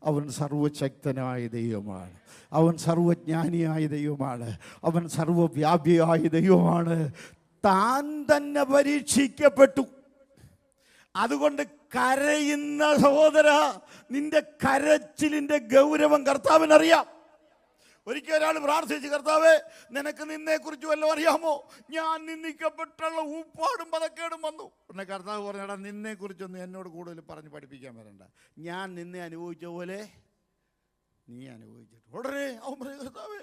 അവൻ സർവശക്തനായ ദൈവമാണ്, അവൻ സർവജ്ഞാനിയായ ദൈവമാണ്, അവൻ സർവവ്യാപിയായ ദൈവമാണ്. താൻ തന്നെ പരീക്ഷിക്കപ്പെട്ടു. അതുകൊണ്ട് കരയുന്ന സഹോദര, നിന്റെ കരച്ചിലിൻ്റെ ഗൗരവം കർത്താവിനറിയാം. ഒരിക്കൽ ഒരാൾ പ്രാർത്ഥിച്ച്, കർത്താവേ നിനക്ക് നിന്നെക്കുറിച്ച് വല്ലതും അറിയാമോ? ഞാൻ നിന്ദിക്കപ്പെട്ടുള്ള ഊപ്പാടും പതക്കേടും വന്നു. പിന്നെ കർത്താവ് പറഞ്ഞാടാ, നിന്നെക്കുറിച്ചൊന്നും എന്നോട് കൂടുതൽ പറഞ്ഞ് പഠിപ്പിക്കാൻ വരണ്ട, ഞാൻ നിന്നെ അനുഭവിച്ച പോലെ നീ അനുഭവിച്ചിട്ട്. ഉടനെ അവൻ പറയും, കർത്താവേ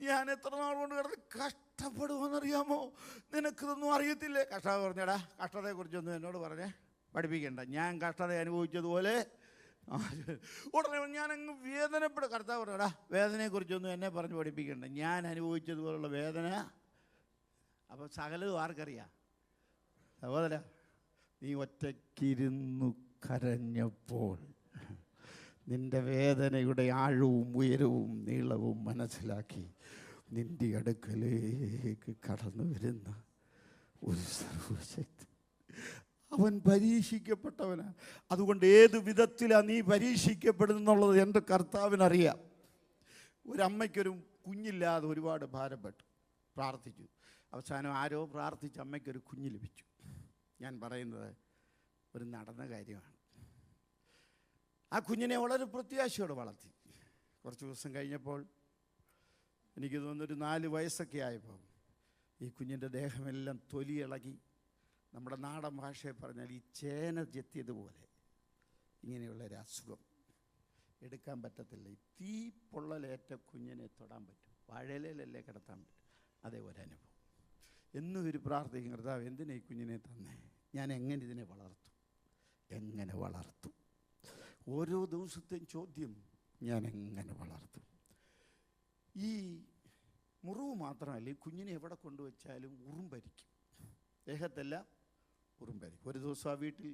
ഞാൻ എത്ര നാൾ കൊണ്ട് കിടന്ന് കഷ്ടപ്പെടുമെന്നറിയാമോ? നിനക്കിതൊന്നും അറിയത്തില്ലേ? കർത്താവ് പറഞ്ഞാടാ, കഷ്ടതയെക്കുറിച്ചൊന്നും എന്നോട് പറഞ്ഞേ പഠിപ്പിക്കണ്ട, ഞാൻ കഷ്ടത അനുഭവിച്ചതുപോലെ. ഉടനെ ഞാനങ്ങ് വേദനപ്പെടും. കർത്താവ് പറഞ്ഞാടാ, വേദനയെക്കുറിച്ചൊന്നും എന്നെ പറഞ്ഞ് പഠിപ്പിക്കണ്ട, ഞാൻ അനുഭവിച്ചതുപോലുള്ള വേദന. അപ്പം സകലതും ആർക്കറിയാം? സഹോദരാ, നീ ഒറ്റയ്ക്കിരുന്നു കരഞ്ഞപ്പോൾ നിൻ്റെ വേദനയുടെ ആഴവും ഉയരവും നീളവും മനസ്സിലാക്കി നിൻ്റെ അടുക്കലേക്ക് കടന്നു വരുന്ന ഒരു സർവശക്തി, അവൻ പരീക്ഷിക്കപ്പെട്ടവനാണ്. അതുകൊണ്ട് ഏത് വിധത്തിലാണ് നീ പരീക്ഷിക്കപ്പെടുന്നുള്ളത് എൻ്റെ കർത്താവിനറിയാം. ഒരമ്മയ്ക്കൊരു കുഞ്ഞില്ലാതെ ഒരുപാട് ഭാരപ്പെട്ടു, പ്രാർത്ഥിച്ചു. അവസാനം ആരോ പ്രാർത്ഥിച്ച് അമ്മയ്ക്കൊരു കുഞ്ഞ് ലഭിച്ചു. ഞാൻ പറയുന്നത് ഒരു നടന്ന കാര്യമാണ്. ആ കുഞ്ഞിനെ വളരെ പ്രത്യാശയോടെ വളർത്തി. കുറച്ച് ദിവസം കഴിഞ്ഞപ്പോൾ, എനിക്ക് തോന്നുന്നൊരു 4 വയസ്സൊക്കെ ആയപ്പോൾ, ഈ കുഞ്ഞിൻ്റെ ദേഹമെല്ലാം തൊലിയിളകി, നമ്മുടെ നാടൻ ഭാഷയെ പറഞ്ഞാൽ ഈ ചേന ചെത്തിയതുപോലെ ഇങ്ങനെയുള്ളൊരു അസുഖം, എടുക്കാൻ പറ്റത്തില്ല. ഈ തീ പൊള്ളലേറ്റ കുഞ്ഞിനെ തൊടാൻ പറ്റും, വാഴയിലല്ലേ കിടത്താൻ പറ്റും, അതേ ഒരനുഭവം. എന്നും ഒരു പ്രാർത്ഥിക്കും, കർത്താവ് എന്തിനാ ഈ കുഞ്ഞിനെ തന്നെ, ഞാൻ എങ്ങനെ ഇതിനെ വളർത്തും, എങ്ങനെ വളർത്തും? ഓരോ ദിവസത്തെയും ചോദ്യം, ഞാൻ എങ്ങനെ വളർത്തും? ഈ മുറിവ് മാത്രമല്ല, ഈ കുഞ്ഞിനെ എവിടെ കൊണ്ടുവച്ചാലും ഉറുമ്പരിക്കും, ദേഹത്തെല്ലാം ഉറുമ്പരിക്കും. ഒരു ദിവസം ആ വീട്ടിൽ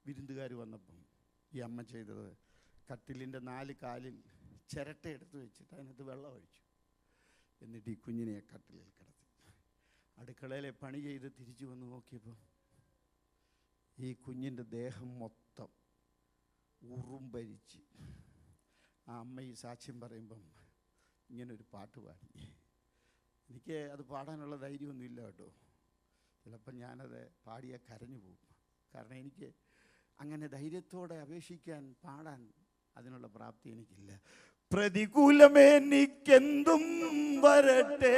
വിരുന്നുകാർ വന്നപ്പം ഈ അമ്മ ചെയ്തത്, കട്ടിലിൻ്റെ 4 കാലിൽ ചിരട്ട എടുത്ത് വെച്ചിട്ട് അതിനകത്ത് വെള്ളം ഒഴിച്ചു. എന്നിട്ട് ഈ കുഞ്ഞിനെ കട്ടിലിൽ കിടത്തി. അടുക്കളയിലെ പണി ചെയ്ത് തിരിച്ചു വന്ന് നോക്കിയപ്പോൾ ഈ കുഞ്ഞിൻ്റെ ദേഹം മൊത്തം ഉറുമ്പരിച്ച്. ആ അമ്മ ഈ സാക്ഷ്യം പറയുമ്പം ഇങ്ങനൊരു പാട്ട് പാടി. എനിക്ക് അത് പാടാനുള്ള ധൈര്യമൊന്നുമില്ല കേട്ടോ. ചിലപ്പം ഞാനത് പാടിയാൽ കരഞ്ഞു പോകും. കാരണം എനിക്ക് അങ്ങനെ ധൈര്യത്തോടെ അപേക്ഷിക്കാൻ, പാടാൻ അതിനുള്ള പ്രാപ്തി എനിക്കില്ല. പ്രതികൂലമെനിക്കെന്തും വരട്ടെ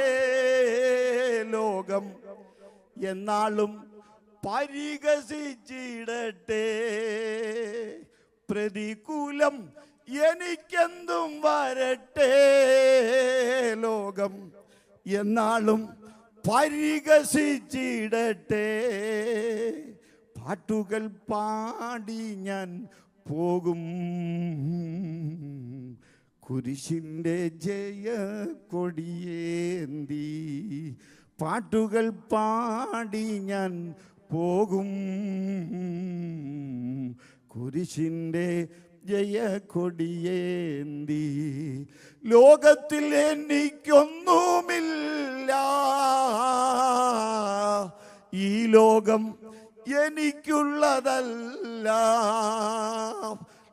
ലോകം, എന്നാളും പരിഹസിച്ചിടട്ടെ. പ്രതികൂലം എനിക്കെന്തും വരട്ടെ ലോകം, എന്നാളും പരിഹസിച്ചിടട്ടെ. പാട്ടുകൾ പാടി ഞാൻ പോകും, കുരിശിൻ്റെ ജയ കൊടിയേന്തി. പാട്ടുകൾ പാടി ഞാൻ പോകും, കുരിശിൻ്റെ ജയ കൊടിയേന്തി. ലോകത്തിൽ എനിക്കൊന്നുമില്ല, ഈ ലോകം എനിക്കുള്ളതല്ല.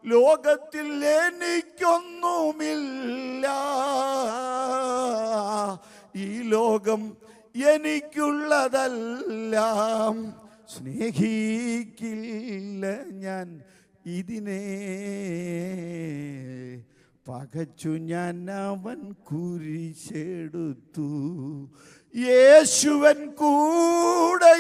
ലോകത്തിൽ എനിക്കൊന്നുമില്ല, ഈ ലോകം എനിക്കുള്ളതല്ല. സ്നേഹിക്കില്ല ഞാൻ ഇതിനെ, പകച്ചു ഞാൻ അവൻ കുരിശെടുത്തു. യേശുവൻ കൂടെയുള്ളതിനാൽ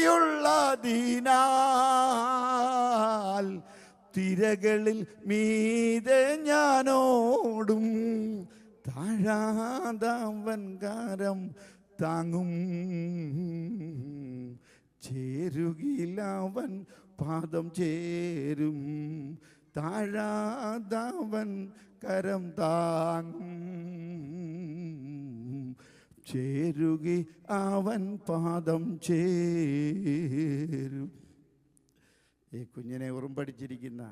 തിരകളിൽ മീതെ ഞാനോടും. താഴാതവൻ കരം താങ്ങും, ചേരുകിലവൻ പാദം ചേരും. താഴാതവൻ കരം താങ്ങും, ചേരുകി അവൻ പാദം ചേരും. ഈ കുഞ്ഞിനെ ഉറുമ്പടിച്ചിരിക്കുന്ന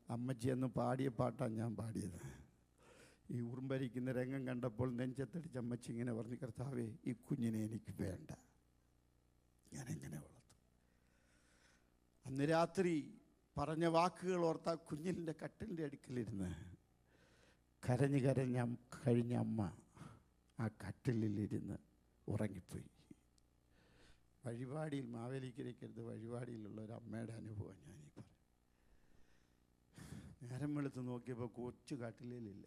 അമ്മച്ചി എന്ന് പാടിയ പാട്ടാണ് ഞാൻ പാടിയത്. ഈ ഉറുമ്പരിക്കുന്ന രംഗം കണ്ടപ്പോൾ നെഞ്ചത്തടിച്ച് അമ്മച്ചി ഇങ്ങനെ പറഞ്ഞു, കർത്താവേ ഈ കുഞ്ഞിനെ എനിക്ക് വേണ്ട, ഞാൻ എങ്ങനെ വളർത്തും? അന്ന് രാത്രി പറഞ്ഞ വാക്കുകൾ ഓർത്ത കുഞ്ഞിൻ്റെ കട്ടിലിൻ്റെ അടുക്കലിരുന്ന് കരഞ്ഞ് കഴിഞ്ഞ അമ്മ ആ കട്ടിലിരുന്ന് ഉറങ്ങിപ്പോയി. വഴിപാടിയിൽ, മാവേലിക്കരയ്ക്കടുത്ത് വഴിപാടിയിലുള്ള ഒരു അമ്മയുടെ അനുഭവം ഞാനീ പറയും. നേരം വെളുത്ത് നോക്കിയപ്പോൾ കൊച്ചു കട്ടിലില്ല.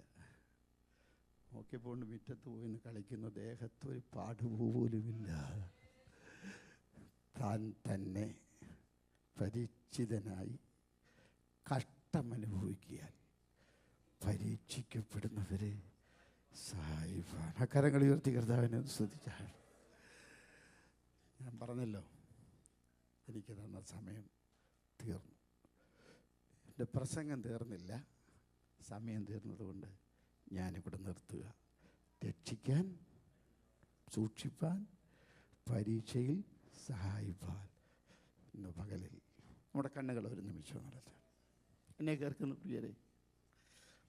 നോക്കിയപ്പോൾ മുറ്റത്ത് പോയി കളിക്കുന്ന ദേഹത്തൊരു പാടുപോലുമില്ല. താൻ തന്നെ പരിചിതനായി കഷ്ടമനുഭവിക്കാൻ പരീക്ഷിക്കപ്പെടുന്നവരെ സഹായിപ്പാൻ. അക്കരങ്ങൾ ഉയർത്തി കർത്താവിനെ സ്തുതിച്ചാൽ. ഞാൻ പറഞ്ഞല്ലോ, എനിക്ക് തന്ന സമയം തീർന്നു. എൻ്റെ പ്രസംഗം തീർന്നില്ല, സമയം തീർന്നതുകൊണ്ട് ഞാനിവിടെ നിർത്തുക. രക്ഷിക്കാൻ, സൂക്ഷിപ്പാൻ, പരീക്ഷയിൽ സഹായിപ്പാൻ. ഇന്ന് പകലിൽ നമ്മുടെ കണ്ണുകൾ ഒരു നിമിഷം നടത്താം. എന്നെ കേൾക്കുന്ന പ്രിയരെ,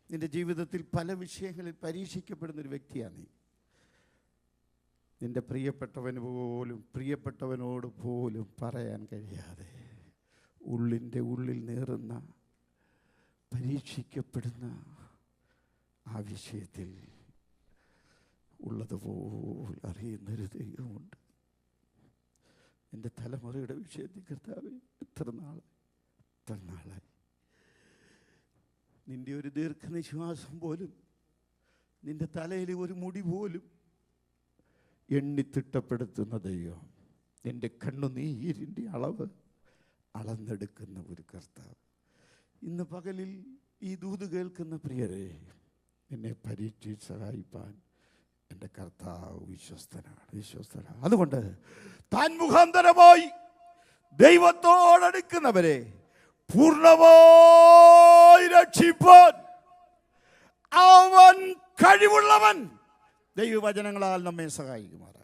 നിൻ്റെ ജീവിതത്തിൽ പല വിഷയങ്ങളിൽ പരീക്ഷിക്കപ്പെടുന്നൊരു വ്യക്തിയാണ് നീ. നിൻ്റെ പ്രിയപ്പെട്ടവനോട് പോലും പറയാൻ കഴിയാതെ ഉള്ളിൻ്റെ ഉള്ളിൽ നേറുന്ന പരീക്ഷിക്കപ്പെടുന്ന ആ വിഷയത്തിൽ ഉള്ളതുപോലെ അറിയുന്നൊരു ദൈവമുണ്ട്. എൻ്റെ തലമുറയുടെ വിഷയത്തിൽ കർത്താവേ, എത്ര നാളായി നിൻ്റെ ഒരു ദീർഘനിശ്വാസം പോലും, നിൻ്റെ തലയിൽ ഒരു മുടി പോലും എണ്ണിത്തിട്ടപ്പെടുത്തുന്ന ദൈവം, നിൻ്റെ കണ്ണുനീരിൻ്റെ അളവ് അളന്നെടുക്കുന്ന ഒരു കർത്താവ്. ഇന്ന് പകലിൽ ഈ ദൂത് കേൾക്കുന്ന പ്രിയരെ, എന്നെ പരീക്ഷിച്ച് സഹായിപ്പാൻ എൻ്റെ കർത്താവ് വിശ്വസ്തനാണ്. അതുകൊണ്ട് താൻ മുഖാന്തരമായി ദൈവത്തോടടുക്കുന്നവരെ പൂർണ്ണമായി രക്ഷിപ്പാൻ അവൻ കഴിവുള്ളവൻ. ദൈവവചനങ്ങളാൽ നമ്മെ സഹായിക്കുമാറാകട്ടെ.